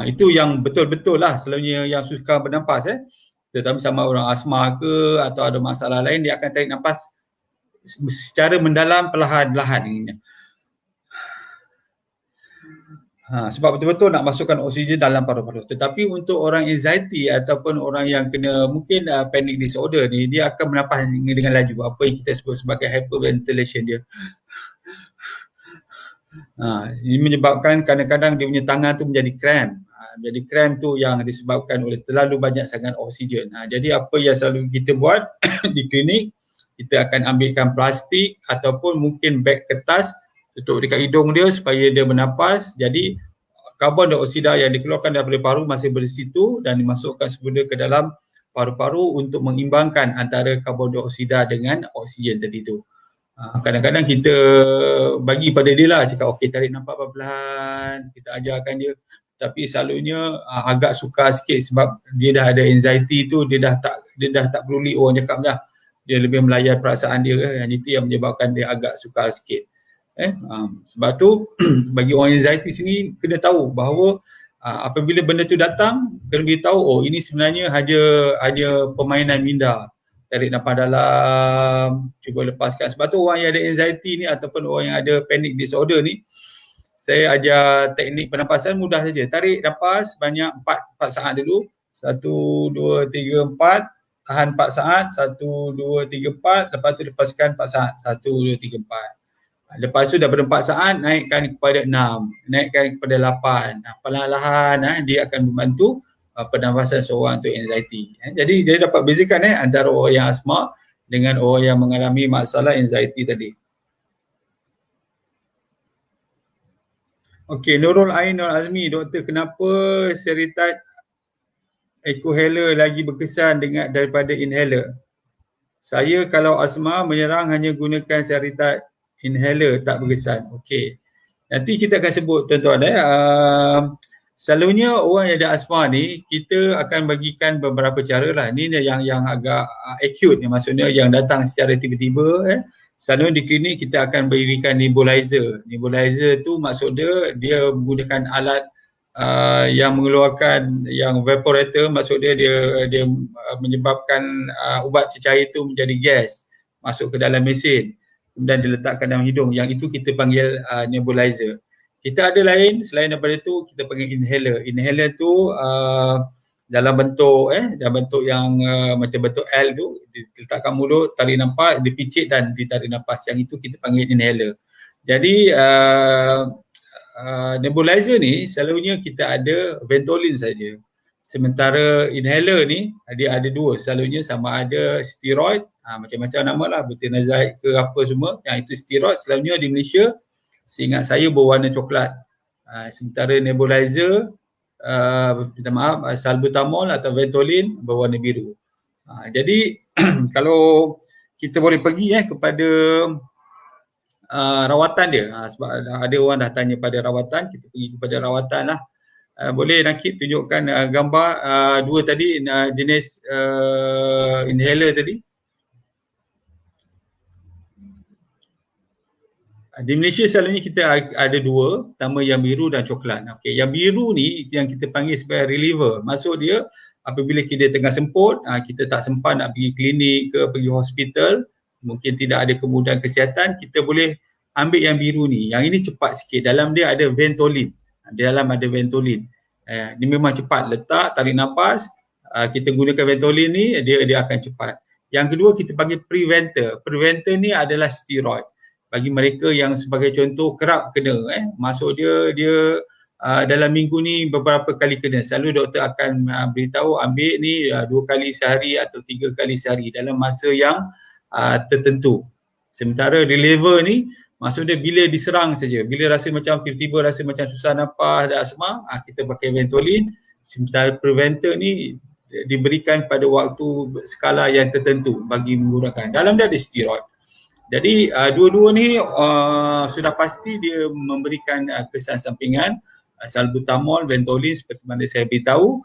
Itu yang betul-betul lah selalunya yang susah bernafas. Terutama sama orang asma ke atau ada masalah lain, dia akan tarik nafas secara mendalam, perlahan-lahan. Sebab betul-betul nak masukkan oksigen dalam paru-paru. Tetapi untuk orang anxiety ataupun orang yang kena mungkin panic disorder ni, dia akan bernafas dengan laju, apa yang kita sebut sebagai hyperventilation dia. Ini menyebabkan kadang-kadang dia punya tangan tu menjadi cramp. Jadi cramp tu yang disebabkan oleh terlalu banyak sangat oksigen. Jadi apa yang selalu kita buat di klinik, kita akan ambilkan plastik ataupun mungkin beg kertas, tutup dekat hidung dia supaya dia bernafas. Jadi karbon dioksida yang dikeluarkan daripada paru masih berada di situ dan dimasukkan semula ke dalam paru-paru untuk mengimbangkan antara karbon dioksida dengan oksigen tadi tu. Kadang-kadang kita bagi pada dia lah, cakap okey tarik nafas perlahan, kita ajarkan dia tapi selalunya agak sukar sikit sebab dia dah ada anxiety tu, dia dah tak peduli orang cakap dah. Dia lebih melayan perasaan dia, yang itu yang menyebabkan dia agak sukar sikit. Sebab tu bagi orang anxiety sini kena tahu bahawa apabila benda tu datang, kena beritahu, oh ini sebenarnya hanya permainan minda. Tarik nafas dalam, cuba lepaskan. Sebab tu orang yang ada anxiety ni ataupun orang yang ada panic disorder ni, saya ajar teknik pernafasan mudah saja. Tarik nafas banyak 4 saat dulu. 1, 2, 3, 4. Tahan 4 saat. 1, 2, 3, 4. Lepas tu lepaskan 4 saat. 1, 2, 3, 4. Lepas tu daripada 4 saat naikkan kepada 6. Naikkan kepada 8. Perlahan-lahan dia akan membantu pernafasan seorang untuk anxiety. Jadi dia dapat bezakan antara orang yang asma dengan orang yang mengalami masalah anxiety tadi. Okey, Nurul Ain Nur Azmi, doktor, kenapa Seretide Ecohaler lagi berkesan daripada inhaler? Saya kalau asma menyerang hanya gunakan Seretide inhaler, tak berkesan. Okey. Nanti kita akan sebut tuan-tuan selalunya orang yang ada asma ni kita akan bagikan beberapa cara lah. Ni yang agak acute ni, maksudnya yang datang secara tiba-tiba. Selalunya di klinik kita akan berikan nebulizer. Nebulizer tu maksud dia menggunakan alat yang mengeluarkan yang evaporator, maksud dia menyebabkan ubat cecair itu menjadi gas masuk ke dalam mesin kemudian diletakkan dalam hidung. Yang itu kita panggil nebulizer. Kita ada lain selain daripada itu, kita panggil inhaler. Inhaler tu dalam bentuk yang macam bentuk L tu, diletakkan mulut, tarik nafas, dipicit dan ditarik nafas. Yang itu kita panggil inhaler. Jadi nebulizer ni selalunya kita ada Ventolin saja. Sementara inhaler ni dia ada dua, selalunya sama ada steroid, macam-macam nama lah, butinazide ke apa semua. Yang itu steroid selalunya di Malaysia seingat saya berwarna coklat. Sementara nebulizer minta maaf, salbutamol atau Ventolin berwarna biru. Jadi kalau kita boleh pergi kepada rawatan dia, sebab ada orang dah tanya pada rawatan, kita pergi kepada rawatan lah. Boleh Nakib tunjukkan gambar dua tadi jenis inhaler tadi. Di Malaysia selalunya kita ada dua, pertama yang biru dan coklat. Okey, yang biru ni yang kita panggil sebagai reliever. Maksud dia apabila kita tengah semput, kita tak sempat nak pergi klinik ke pergi hospital, mungkin tidak ada kemudahan kesihatan, kita boleh ambil yang biru ni. Yang ini cepat sikit. Dalam dia ada Ventolin. Dalam ada Ventolin. Dia memang cepat, letak, tarik nafas, kita gunakan Ventolin ni, dia akan cepat. Yang kedua kita panggil preventer. Preventer ni adalah steroid. Bagi mereka yang sebagai contoh kerap kena, maksud dia dalam minggu ni beberapa kali kena. Selalu doktor akan beritahu ambil ni 2 kali sehari atau 3 kali sehari dalam masa yang tertentu. Sementara reliever ni maksud dia bila diserang saja, bila rasa macam tiba-tiba rasa macam susah nafas, ada asma, kita pakai Ventolin. Sementara preventer ni diberikan pada waktu skala yang tertentu bagi menggunakan. Dalam dia ada steroid. Jadi dua-dua ni sudah pasti dia memberikan kesan sampingan. Salbutamol, Ventolin seperti mana saya beritahu,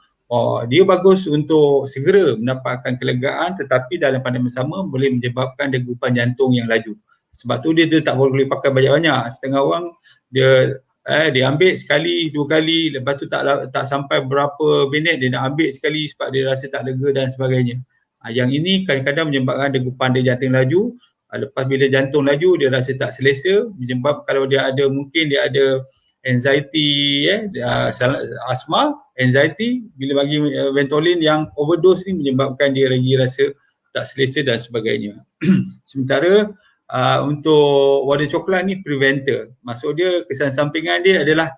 dia bagus untuk segera mendapatkan kelegaan, tetapi dalam pada masa sama boleh menyebabkan degupan jantung yang laju. Sebab tu dia tak boleh pakai banyak-banyak. Setengah orang dia ambil sekali, 2 kali, lepas tu tak sampai berapa minit dia nak ambil sekali sebab dia rasa tak lega dan sebagainya. Yang ini kadang-kadang menyebabkan degupan dia jantung laju. Lepas bila jantung laju dia rasa tak selesa, menyebab kalau dia ada mungkin dia ada anxiety, asma, anxiety, bila bagi Ventolin yang overdose ni menyebabkan dia lagi rasa tak selesa dan sebagainya. Sementara untuk warna coklat ni preventer. Maksud dia kesan sampingan dia adalah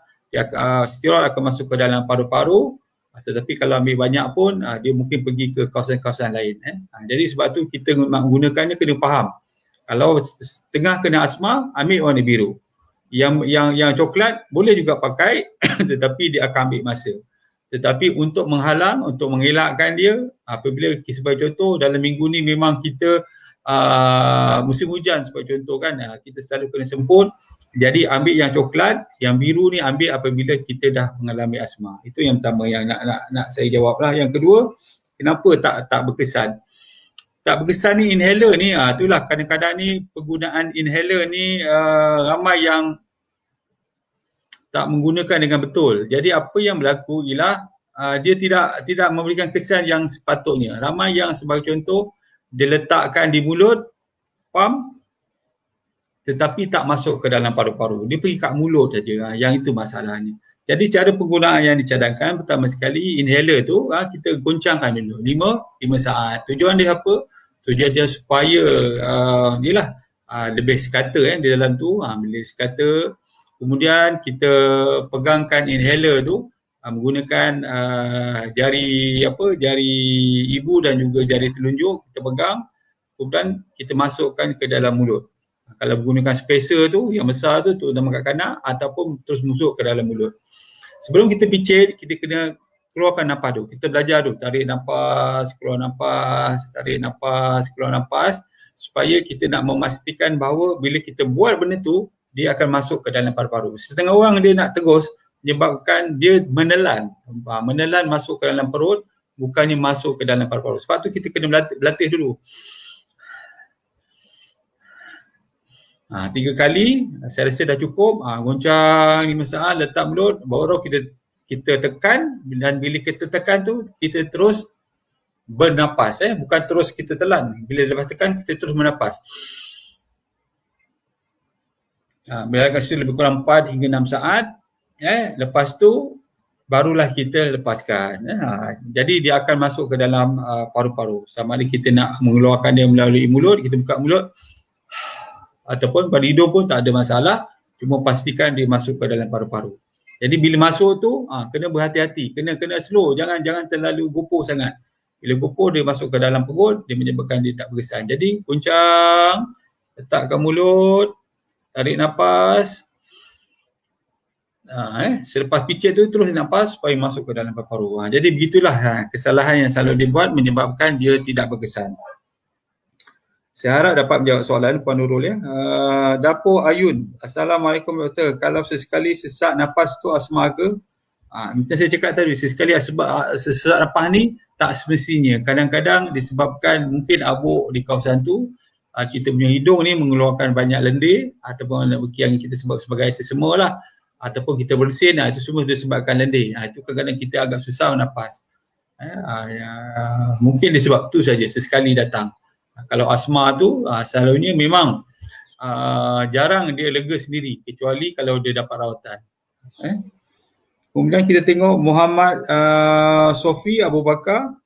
steroid akan masuk ke dalam paru-paru, tetapi kalau ambil banyak pun dia mungkin pergi ke kawasan-kawasan lain. Jadi sebab tu kita menggunakannya kena faham. Kalau tengah kena asma, ambil warna biru. Yang coklat boleh juga pakai tetapi dia akan ambil masa. Tetapi untuk menghalang, untuk mengelakkan dia, apabila sebagai contoh dalam minggu ni memang kita musim hujan sebagai contoh kan, kita selalu kena semput, Jadi ambil yang coklat, yang biru ni ambil apabila kita dah mengalami asma. Itu yang pertama yang nak saya jawab lah. Yang kedua, kenapa tak berkesan? Tak berkesan ni inhaler ni, itulah kadang-kadang ni penggunaan inhaler ni ramai yang tak menggunakan dengan betul. Jadi apa yang berlaku ialah dia tidak memberikan kesan yang sepatutnya. Ramai yang sebagai contoh dia letakkan di mulut, pam, tetapi tak masuk ke dalam paru-paru. Dia pergi kat mulut saja. Yang itu masalahnya. Jadi cara penggunaan yang dicadangkan pertama sekali inhaler tu kita goncangkan dulu 5 saat. Tujuan dia apa? Tujuan dia supaya lebih sekata di dalam tu, bila sekata, kemudian kita pegangkan inhaler tu menggunakan jari ibu dan juga jari telunjuk, kita pegang, kemudian kita masukkan ke dalam mulut. Kalau menggunakan spacer tu yang besar tu dalam kat kanak ataupun terus masuk ke dalam mulut. Sebelum kita picit, kita kena keluarkan nafas tu. Kita belajar tu, tarik nafas, keluar nafas, tarik nafas, keluar nafas, supaya kita nak memastikan bahawa bila kita buat benda tu, dia akan masuk ke dalam paru-paru. Setengah orang dia nak terus menyebabkan dia menelan. Menelan masuk ke dalam perut, bukannya masuk ke dalam paru-paru. Sebab tu kita kena berlatih dulu. 3 kali, saya rasa dah cukup. Goncang 5 saat, letak mulut, baru kita tekan, dan bila kita tekan tu, kita terus bernapas. Bukan terus kita telan. Bila lepas tekan, kita terus bernapas. Bila kasi lebih kurang 4 hingga 6 saat, lepas tu barulah kita lepaskan. Jadi dia akan masuk ke dalam paru-paru. Sama ada kita nak mengeluarkan dia melalui mulut, kita buka mulut, ataupun pada hidung pun tak ada masalah, cuma pastikan dia masuk ke dalam paru-paru. Jadi bila masuk tu kena berhati-hati, kena slow, jangan terlalu gopoh sangat. Bila gopoh dia masuk ke dalam perut, dia menyebabkan dia tak berkesan. Jadi goncang, letakkan mulut, tarik nafas. Selepas picit tu terus nafas supaya masuk ke dalam paru-paru. Jadi begitulah kesalahan yang selalu dibuat menyebabkan dia tidak berkesan. Saya harap dapat menjawab soalan Puan Nurul ya. Dapur Ayun. Assalamualaikum doktor. Kalau sesekali sesak nafas tu asma ke? Macam saya cakap tadi, sesekali sesak nafas ni tak semestinya. Kadang-kadang disebabkan mungkin abuk di kawasan tu, kita punya hidung ni mengeluarkan banyak lendir ataupun yang kita sebut sebagai sesama lah, ataupun kita bersin, itu semua disebabkan lendir. Itu kadang-kadang kita agak susah nafas. Mungkin disebab tu saja sesekali datang. Kalau asma tu selalunya memang jarang dia lega sendiri, kecuali kalau dia dapat rawatan. Kemudian kita tengok Muhammad Sofi Abu Bakar.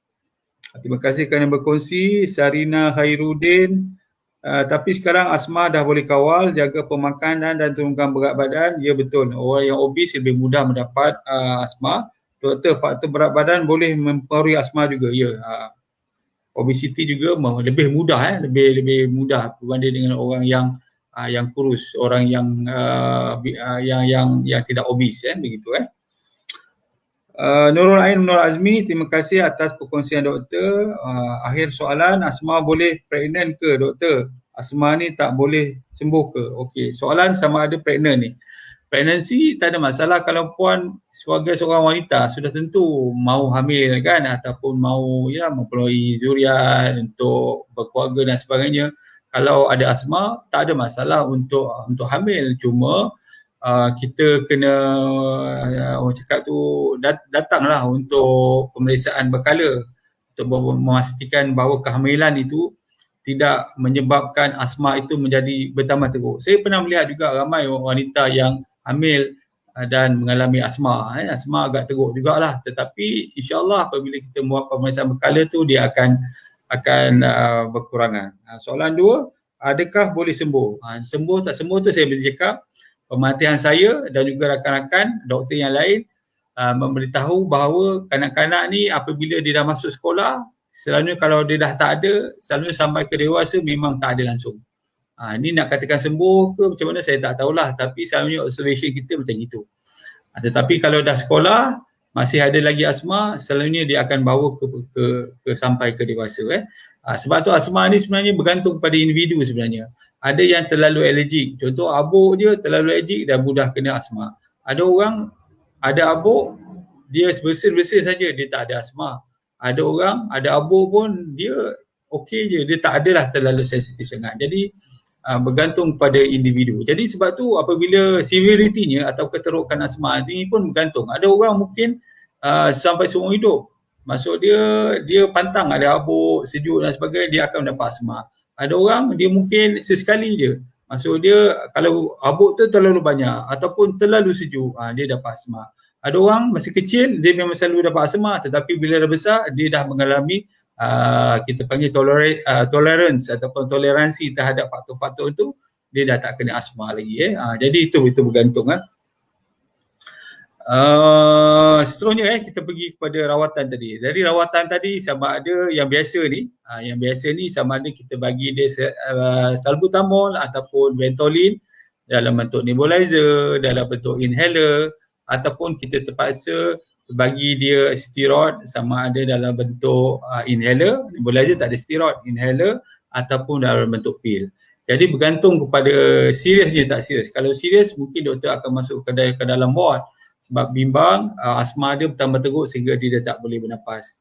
Terima kasih kerana berkongsi. Sarina Khairuddin. Tapi sekarang asma dah boleh kawal, jaga pemakanan dan turunkan berat badan. Ya betul, orang yang obes lebih mudah mendapat asma. Doktor, faktor berat badan boleh mempengaruhi asma juga? Ya, obesiti juga lebih mudah lebih mudah berbanding dengan orang yang kurus, orang yang tidak obes begitu. Nurul Ain Nur Azmi, terima kasih atas perkongsian doktor. Akhir soalan, asma boleh pregnant ke doktor? Asma ni tak boleh sembuh ke? Okey, soalan sama ada pregnant ni. Pregnancy tak ada masalah kalau puan sebagai seorang wanita sudah tentu mahu hamil kan, ataupun mahu memperoleh zuriat untuk berkeluarga dan sebagainya. Kalau ada asma tak ada masalah untuk hamil, cuma kita kena orang cakap tu datanglah untuk pemeriksaan berkala untuk memastikan bahawa kehamilan itu tidak menyebabkan asma itu menjadi bertambah teruk. Saya pernah melihat juga ramai wanita yang hamil dan mengalami asma. Asma agak teruk jugalah, tetapi insya-Allah apabila kita buat pemeriksaan berkala tu dia akan berkurangan. Soalan 2, adakah boleh sembuh? Sembuh tak sembuh tu saya boleh cakap pemerhatian saya dan juga rakan-rakan doktor yang lain memberitahu bahawa kanak-kanak ni apabila dia dah masuk sekolah, selalunya kalau dia dah tak ada, selalunya sampai ke dewasa memang tak ada langsung. Ini nak katakan sembuh ke macam mana saya tak tahulah, tapi selalunya observation kita macam itu. Tetapi kalau dah sekolah masih ada lagi asma, selalunya dia akan bawa ke sampai ke dewasa. Sebab tu asma ni sebenarnya bergantung pada individu sebenarnya. Ada yang terlalu alergik. Contoh abuk je terlalu alergik dan mudah kena asma. Ada orang ada abuk, dia bersin-bersin saja, dia tak ada asma. Ada orang ada abuk pun dia okey je, dia tak adalah terlalu sensitif sangat. Jadi bergantung pada individu. Jadi sebab tu apabila severity-nya atau keterukan asma ni pun bergantung. Ada orang mungkin sampai seumur hidup. Maksud dia pantang ada abuk, sejuk dan sebagainya, dia akan mendapat asma. Ada orang dia mungkin sesekali je. Maksud dia kalau abuk tu terlalu banyak ataupun terlalu sejuk, dia dapat asma. Ada orang masih kecil dia memang selalu dapat asma, tetapi bila dah besar dia dah mengalami kita panggil tolerance ataupun toleransi terhadap faktor-faktor itu, dia dah tak kena asma lagi. Jadi itu bergantung. Seterusnya kita pergi kepada rawatan tadi. Dari rawatan tadi sama ada yang biasa ni, sama ada kita bagi dia salbutamol ataupun Ventolin dalam bentuk nebulizer, dalam bentuk inhaler, ataupun kita terpaksa bagi dia steroid sama ada dalam bentuk inhaler, nebulizer tak ada steroid, inhaler ataupun dalam bentuk pil. Jadi bergantung kepada seriusnya tak serius. Kalau serius mungkin doktor akan masuk ke dalam ward sebab bimbang, asma dia bertambah teruk sehingga dia dah tak boleh bernafas.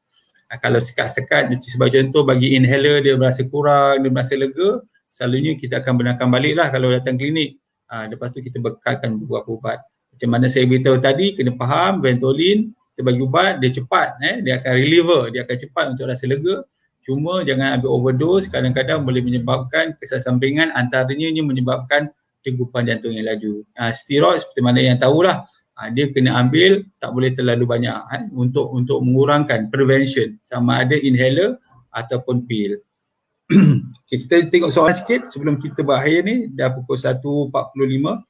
Kalau sekat-sekat, sebagai contoh bagi inhaler dia berasa kurang, dia berasa lega, selalunya kita akan benarkan balik lah kalau datang klinik. Lepas tu kita bekalkan beberapa ubat. Macam mana saya beritahu tadi, kena faham Ventolin, kita bagi ubat, dia cepat, dia akan reliever, dia akan cepat untuk rasa lega. Cuma jangan ambil overdose, kadang-kadang boleh menyebabkan kesan sampingan, antaranya menyebabkan degupan jantung yang laju. Steroid seperti mana yang tahulah, dia kena ambil tak boleh terlalu banyak untuk mengurangkan prevention, sama ada inhaler ataupun pil. Okay, kita tengok soalan sikit sebelum kita berakhir ni, dah pukul 1.45.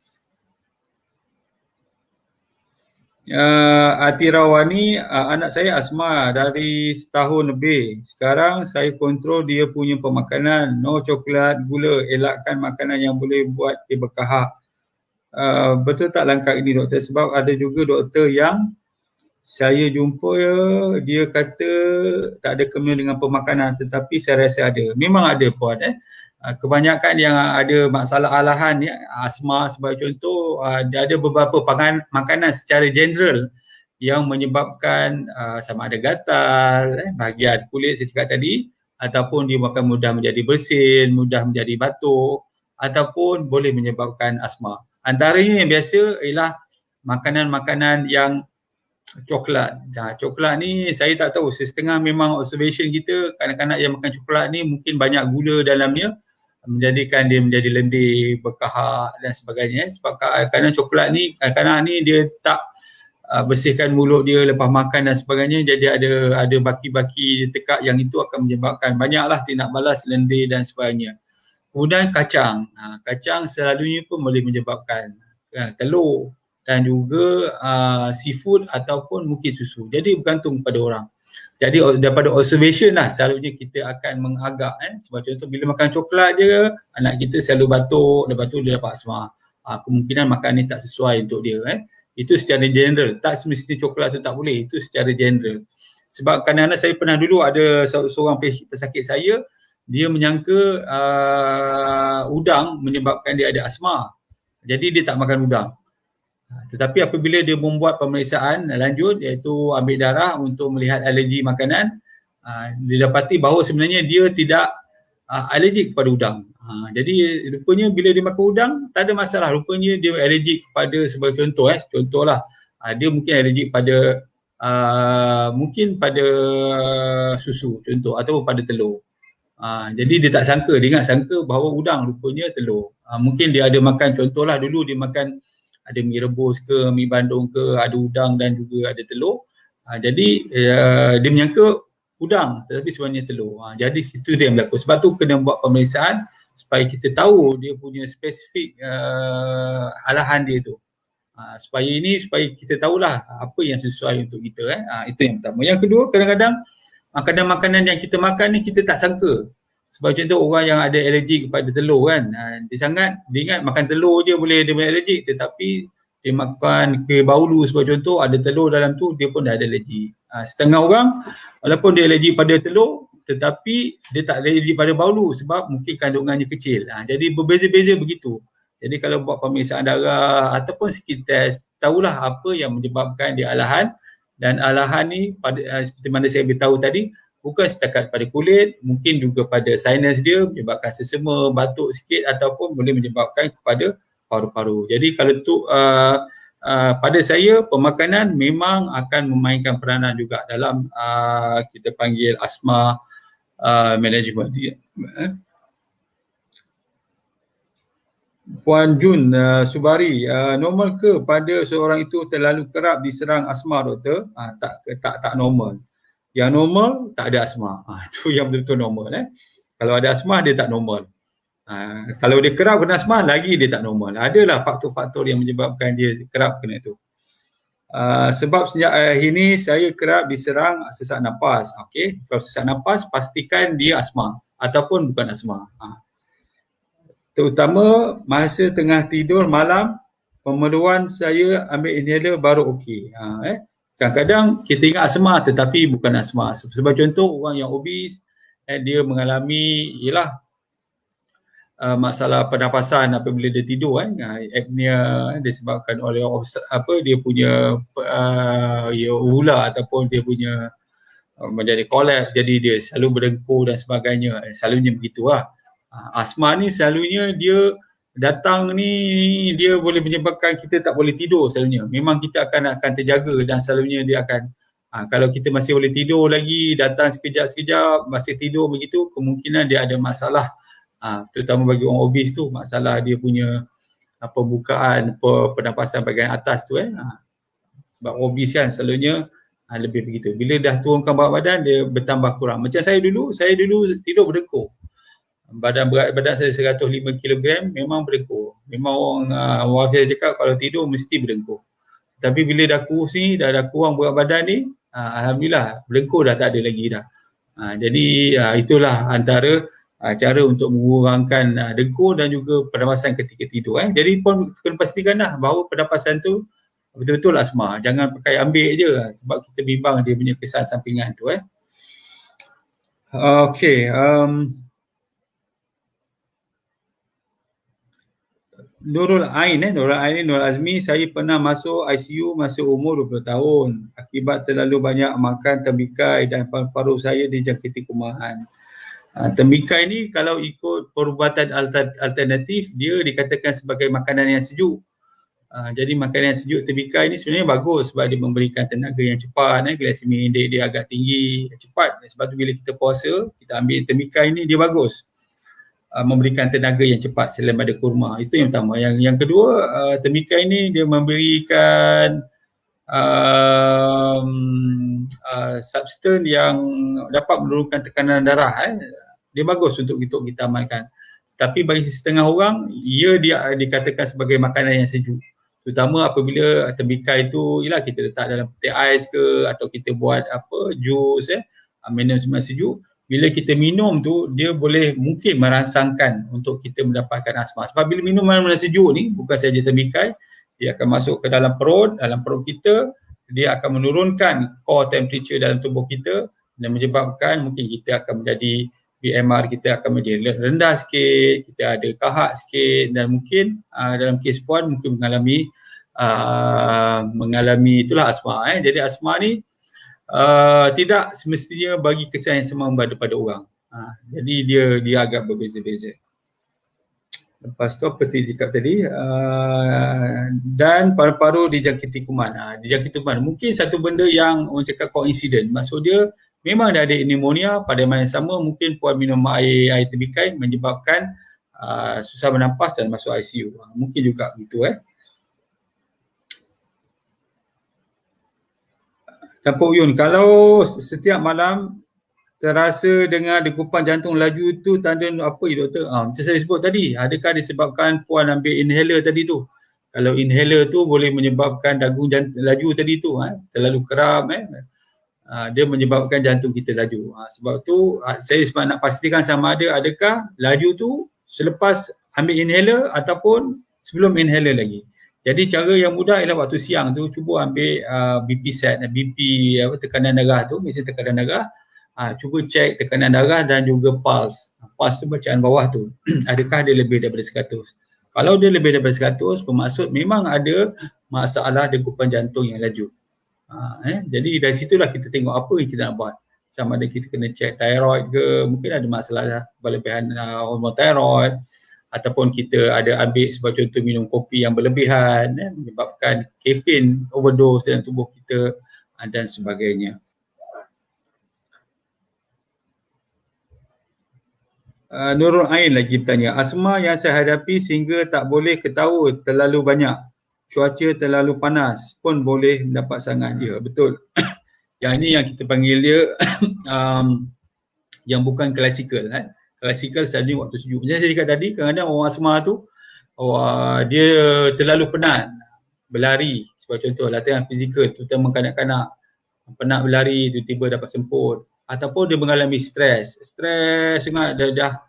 Atirawani, anak saya asma dari setahun lebih. Sekarang saya kontrol dia punya pemakanan, no coklat, gula, elakkan makanan yang boleh buat dia berkahak. Betul tak langkah ini doktor? Sebab ada juga doktor yang saya jumpa dia kata tak ada kena dengan pemakanan, tetapi saya rasa ada. Memang ada puan. Kebanyakan yang ada masalah alahan asma sebagai contoh, ada beberapa makanan secara general yang menyebabkan sama ada gatal, bahagian kulit saya cakap tadi, ataupun dia makan mudah menjadi bersin, mudah menjadi batuk, ataupun boleh menyebabkan asma. Antaranya yang biasa ialah makanan-makanan yang coklat. Coklat ni saya tak tahu, setengah memang observation kita, kanak-kanak yang makan coklat ni mungkin banyak gula dalamnya, menjadikan dia menjadi lendir, berkahak dan sebagainya. Sebab kadang-kadang coklat ni, kadang-kadang ni dia tak bersihkan mulut dia lepas makan dan sebagainya, jadi ada baki-baki tekak yang itu akan menyebabkan banyaklah tindak balas, lendir dan sebagainya. Kemudian kacang. Kacang selalunya pun boleh menyebabkan telur dan juga seafood ataupun mungkin susu. Jadi bergantung pada orang. Jadi daripada observation lah selalunya kita akan mengagak. Sebab contoh bila makan coklat je, anak kita selalu batuk, lepas tu dia dapat asma. Kemungkinan makan ni tak sesuai untuk dia. Itu secara general. Tak semestinya coklat tu tak boleh. Itu secara general. Sebab kadang-kadang saya pernah dulu ada seorang pesakit saya, dia menyangka udang menyebabkan dia ada asma. Jadi dia tak makan udang. Tetapi apabila dia membuat pemeriksaan lanjut, iaitu ambil darah untuk melihat alergi makanan, dia dapati bahawa sebenarnya dia tidak alergik kepada udang. Jadi rupanya bila dia makan udang tak ada masalah. Rupanya dia alergik kepada, sebagai contoh contohlah, dia mungkin alergik pada mungkin pada susu contoh, ataupun pada telur. Jadi dia tak sangka, dia ingat sangka bahawa udang, rupanya telur. Mungkin dia ada makan, contohlah dulu dia makan ada mi rebus ke, mi bandung ke, ada udang dan juga ada telur. Jadi dia menyangka udang tetapi sebenarnya telur. Jadi situ dia yang berlaku. Sebab tu kena buat pemeriksaan supaya kita tahu dia punya spesifik alahan dia tu. Supaya kita tahulah apa yang sesuai untuk kita. Itu yang pertama. Yang kedua, kadang-kadang makanan-makanan yang kita makan ni kita tak sangka. Sebab contoh orang yang ada alergi kepada telur kan, dia ingat makan telur je boleh dia boleh alergi, tetapi dia makan ke baulu sebagai contoh, ada telur dalam tu, dia pun dah ada alergi. Setengah orang walaupun dia alergi pada telur, tetapi dia tak allergic pada baulu sebab mungkin kandungannya kecil. Jadi berbeza-beza begitu. Jadi kalau buat pemeriksaan darah ataupun skin test, tahulah apa yang menyebabkan dia alahan, dan alahan ni seperti mana saya beritahu tadi, bukan setakat pada kulit, mungkin juga pada sinus dia, menyebabkan sesama, batuk sikit ataupun boleh menyebabkan kepada paru-paru. Jadi kalau tu pada saya pemakanan memang akan memainkan peranan juga dalam kita panggil asma management. Puan Jun Subari, normal ke pada seorang itu terlalu kerap diserang asma, doktor? Tak normal. Yang normal tak ada asma. Itu yang betul-betul normal. Kalau ada asma dia tak normal. Kalau dia kerap kena asma lagi dia tak normal. Adalah faktor-faktor yang menyebabkan dia kerap kena itu. Sebab sejak ini saya kerap diserang sesak nafas. Okey, kalau sesak nafas pastikan dia asma ataupun bukan asma. Terutama masa tengah tidur malam, pemerluan saya ambil inhaler baru okey. Kadang-kadang kita ingat asma tetapi bukan asma. Sebab contoh orang yang obes, dia mengalami masalah pernafasan apabila dia tidur, apnea disebabkan oleh dia punya ular ataupun dia punya menjadi kolaps, jadi dia selalu berdengkur dan sebagainya. Selalunya begitulah. Asma ni selalunya dia datang ni, dia boleh menyebabkan kita tak boleh tidur selalunya. Memang kita akan terjaga dan selalunya dia akan kalau kita masih boleh tidur lagi, datang sekejap-sekejap, masih tidur begitu, kemungkinan dia ada masalah. Terutama bagi orang obes tu, masalah dia punya pembukaan pernafasan bahagian atas tu. Sebab obes kan selalunya lebih begitu. Bila dah turunkan berat badan, dia bertambah kurang. Macam saya dulu tidur berdengkur. Berat badan saya 105 kg, memang berdengkur. Memang orang saya cakap kalau tidur mesti berdengkur. Tapi bila dah kurus ni, dah kurang berat badan ni, alhamdulillah berdengkur dah tak ada lagi dah. Jadi itulah antara cara untuk mengurangkan dengkur dan juga pernafasan ketika tidur. Jadi pun kena pastikan bahawa pernafasan tu betul-betul asma. Jangan pakai ambil je sebab kita bimbang dia punya kesan sampingan tu. Okey. Nurul Ain, Nurul Azmi, saya pernah masuk ICU masa umur 20 tahun akibat terlalu banyak makan tembikar dan paru-paru saya dijangkiti kuman. Tembikar ni kalau ikut perubatan alternatif, dia dikatakan sebagai makanan yang sejuk. Jadi makanan yang sejuk tembikar ini sebenarnya bagus sebab dia memberikan tenaga yang cepat, glycemic index dia agak tinggi, cepat. Sebab tu bila kita puasa, kita ambil tembikar ini, dia bagus. Memberikan tenaga yang cepat selain pada kurma. Itu yang pertama. Yang kedua, tembikar ini dia memberikan substan yang dapat menurunkan tekanan darah. Dia bagus untuk kita amalkan. Tapi bagi setengah orang, dia dikatakan sebagai makanan yang sejuk. Terutama apabila tembikar itu kita letak dalam peti ais ke, atau kita buat jus, minum semua sejuk. Bila kita minum tu, dia boleh mungkin merangsangkan untuk kita mendapatkan asma. Sebab bila minum makanan sejuk ni, bukan saja tembikar, dia akan masuk ke dalam perut kita, dia akan menurunkan core temperature dalam tubuh kita dan menyebabkan mungkin kita akan menjadi BMR kita akan menjadi rendah sikit, kita ada kahak sikit dan mungkin dalam kes puan mungkin mengalami itulah asma. Jadi asma ni tidak semestinya bagi kesan yang sama pada orang. Jadi dia agak berbeza-beza. Lepas tu seperti dikatakan tadi, dan paru-paru dijangkiti kuman. Dijangkiti kuman mungkin satu benda yang orang cakap koinsiden. Maksud dia memang dah ada pneumonia, pada masa yang sama mungkin puan minum air tembikar menyebabkan susah bernafas dan masuk ICU. Mungkin juga begitu. Datuk Yun, kalau setiap malam terasa dengan degupan jantung laju tu tanda apa doktor? Macam saya sebut tadi, adakah disebabkan puan ambil inhaler tadi tu? Kalau inhaler tu boleh menyebabkan dagu laju tadi tu, terlalu kerap, dia menyebabkan jantung kita laju. Sebab tu saya sebab nak pastikan sama ada adakah laju tu selepas ambil inhaler ataupun sebelum inhaler lagi. Jadi cara yang mudah ialah waktu siang tu cuba ambil BP set, BP tekanan darah tu, mesin tekanan darah. cuba cek tekanan darah dan juga pulse. Pulse tu bacaan bawah tu. Adakah dia lebih daripada 100? Kalau dia lebih daripada 100, bermaksud memang ada masalah degupan jantung yang laju. Jadi dari situlah kita tengok apa yang kita nak buat. Sama ada kita kena cek thyroid ke, mungkin ada masalah berlebihan hormon thyroid, ataupun kita ada ambil sebagai contoh minum kopi yang berlebihan, menyebabkan kafein overdose dalam tubuh kita dan sebagainya. Nurul Ain lagi bertanya, asma yang saya hadapi sehingga tak boleh ketawa terlalu banyak. Cuaca terlalu panas pun boleh mendapat sangat. Ya, betul. Yang ini yang kita panggil dia yang bukan klasikal. Klasikal selalunya waktu sejuk. Macam saya cakap tadi, kadang-kadang orang asma tu dia terlalu penat berlari. Sebagai contoh, latihan fizikal, terutama kanak-kanak. Penat berlari, tiba-tiba dapat semput. Ataupun dia mengalami stres sangat, dah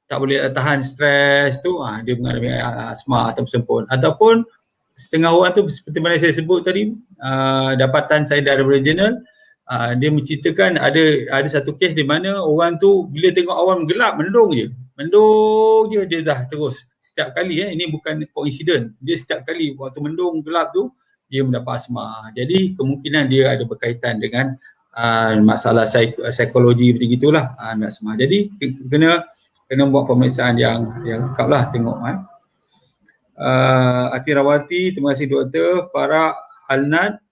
tak boleh tahan stres tu, dia mengalami asma atau semput. Ataupun setengah orang tu seperti mana saya sebut tadi, dapatan saya daripada jurnal, dia menceritakan ada satu kes di mana orang tu bila tengok awan gelap mendung je dia dah terus setiap kali, ini bukan koinsiden, dia setiap kali waktu mendung gelap tu dia mendapat asma. Jadi kemungkinan dia ada berkaitan dengan masalah psikologi macam gitulah asma. Jadi kena buat pemeriksaan yang lengkap lah, tengok. Ati Rawati, terima kasih doktor. Farah Alnad,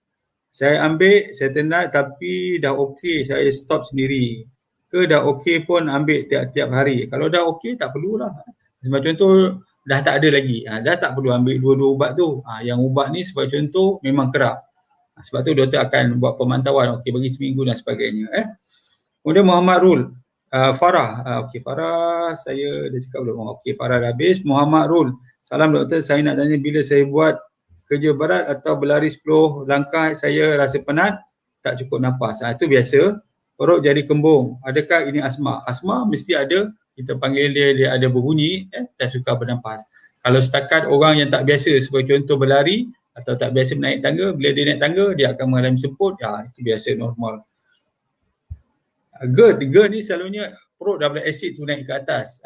saya ambil setenat tapi dah okey, saya stop sendiri. Ke dah okey pun ambil tiap-tiap hari. Kalau dah okey tak perlulah. Sebagai contoh dah tak ada lagi, dah tak perlu ambil dua-dua ubat tu. Yang ubat ni sebagai contoh memang kerap. Sebab tu doktor akan buat pemantauan, okey bagi seminggu dan sebagainya. Kemudian Muhammad Rul, Farah, okey Farah saya dah cakap belum? Okey Farah dah habis. Muhammad Rul, salam doktor, saya nak tanya bila saya buat kerja berat atau berlari 10 langkah saya rasa penat, tak cukup nafas. Itu biasa, perut jadi kembung. Adakah ini asma? Asma mesti ada, kita panggil dia ada berbunyi dan sukar bernafas. Kalau setakat orang yang tak biasa, sebagai contoh berlari atau tak biasa naik tangga, bila dia naik tangga dia akan mengalami semput, itu biasa, normal. GERD ni selalunya perut double acid tu naik ke atas.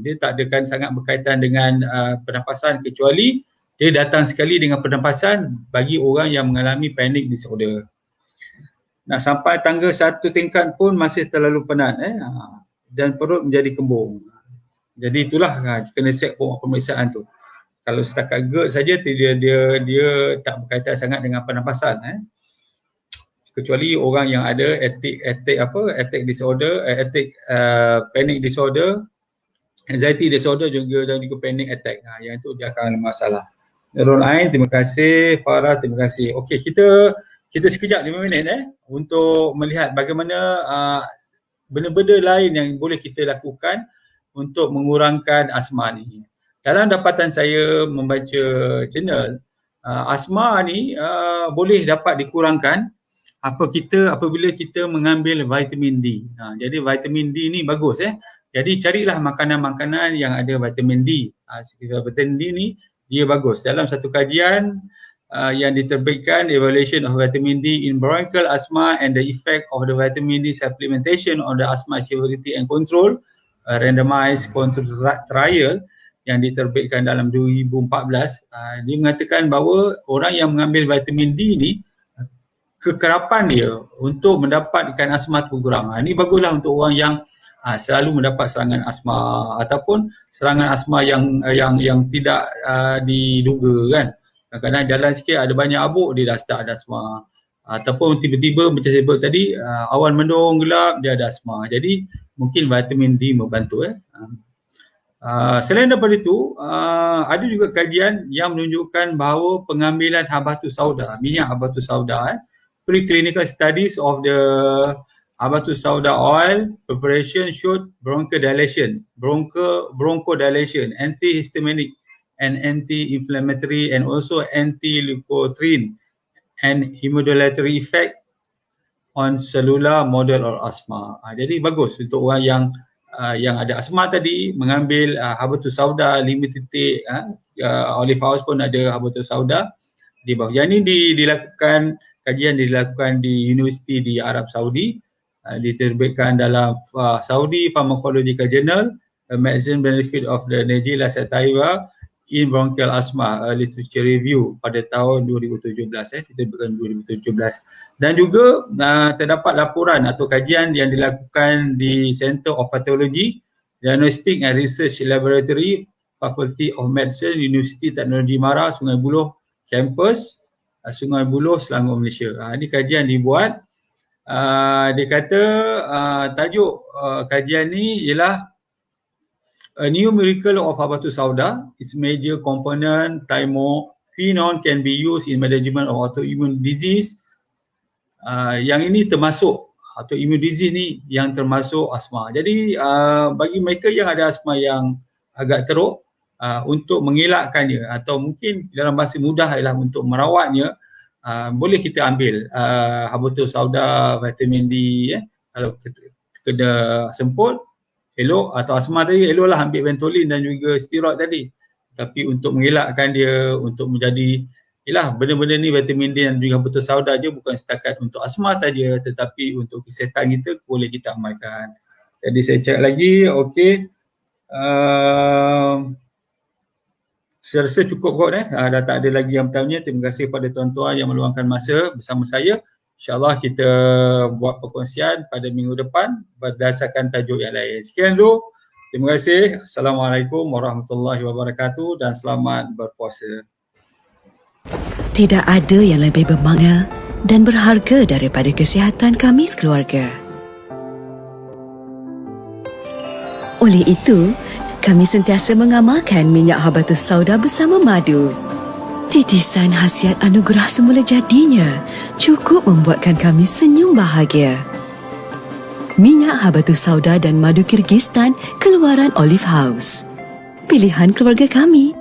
Dia tak akan sangat berkaitan dengan pernafasan, kecuali dia datang sekali dengan pernafasan bagi orang yang mengalami panic disorder. Nak sampai tangga satu tingkat pun masih terlalu penat dan perut menjadi kembung. Jadi itulah kena set pemeriksaan tu. Kalau setakat GERD saja dia tak berkaitan sangat dengan pernafasan. Kecuali orang yang ada attack disorder, panic disorder, anxiety disorder dan juga panic attack. Yang itu dia akan ada masalah. Nurul Ain, terima kasih. Farah, terima kasih. Okey, kita sekejap 5 minit untuk melihat bagaimana benda-benda lain yang boleh kita lakukan untuk mengurangkan asma ni. Dalam dapatan saya membaca jurnal, asma ni boleh dapat dikurangkan apabila kita mengambil vitamin D. Jadi vitamin D ni bagus. Jadi carilah makanan-makanan yang ada vitamin D. Vitamin D ni dia bagus. Dalam satu kajian yang diterbitkan, Evaluation of Vitamin D in Bronchial Asthma and the Effect of the Vitamin D Supplementation on the Asthma Severity and Control, randomized control trial yang diterbitkan dalam 2014, dia mengatakan bahawa orang yang mengambil vitamin D ni, kekerapan dia untuk mendapatkan asma berkurang. Ini baguslah untuk orang yang selalu mendapat serangan asma ataupun serangan asma yang tidak diduga kan. Kadang-kadang jalan sikit ada banyak abuk, dia dah start ada asma. Ataupun tiba-tiba macam saya sebut tadi, awan mendung gelap, dia ada asma. Jadi mungkin vitamin D membantu. Selain daripada itu, ada juga kajian yang menunjukkan bahawa pengambilan habatus sauda, minyak habatus sauda, preclinical studies of the habatus sauda oil preparation showed bronchodilation, antihistaminic and anti-inflammatory and also anti-leukotriene and hemodilatory effect on cellular model of asthma. Jadi bagus untuk orang yang ada asma tadi, mengambil habatus sauda 5 titik, Olive House pun ada habatus sauda di bawah. Yang ini dilakukan, kajian dilakukan di universiti di Arab Saudi, diterbitkan dalam Saudi Pharmacological Journal, A Medicine Benefit of the Nagila sativa in Bronchial Asthma, Literature Review pada tahun 2017, diterbitkan 2017. Dan juga terdapat laporan atau kajian yang dilakukan di Center of Pathology, Diagnostic and Research Laboratory, Faculty of Medicine, Universiti Teknologi Mara, Sungai Buloh Campus, Sungai Buloh, Selangor, Malaysia. Ini kajian dibuat. Dia kata tajuk kajian ni ialah A New Miracle of Habatus Sauda. Its major component, thymoquinone, can be used in management of autoimmune disease. Yang ini termasuk autoimmune disease ni yang termasuk asma. Jadi bagi mereka yang ada asma yang agak teruk, untuk mengelakkannya atau mungkin dalam bahasa mudah ialah untuk merawatnya, boleh kita ambil Habatus Sauda, vitamin D. Kalau kena semput, elok, atau asma tadi eloklah ambil Ventolin dan juga steroid tadi. Tapi untuk mengelakkan dia, untuk menjadi benda-benda ni, vitamin D dan juga Habatus Sauda je bukan setakat untuk asma saja, tetapi untuk kesihatan kita boleh kita amalkan. Jadi saya cek lagi, okey. Saya rasa cukup kot dah tak ada lagi yang bertanya. Terima kasih kepada tuan-tuan yang meluangkan masa bersama saya. InsyaAllah kita buat perkongsian pada minggu depan berdasarkan tajuk yang lain. Sekian dulu. Terima kasih. Assalamualaikum warahmatullahi wabarakatuh dan selamat berpuasa. Tidak ada yang lebih bermakna dan berharga daripada kesihatan kami sekeluarga. Oleh itu, kami sentiasa mengamalkan minyak Habatus Sauda bersama madu. Titisan khasiat anugerah semula jadinya cukup membuatkan kami senyum bahagia. Minyak Habatus Sauda dan madu Kyrgyzstan keluaran Olive House. Pilihan keluarga kami.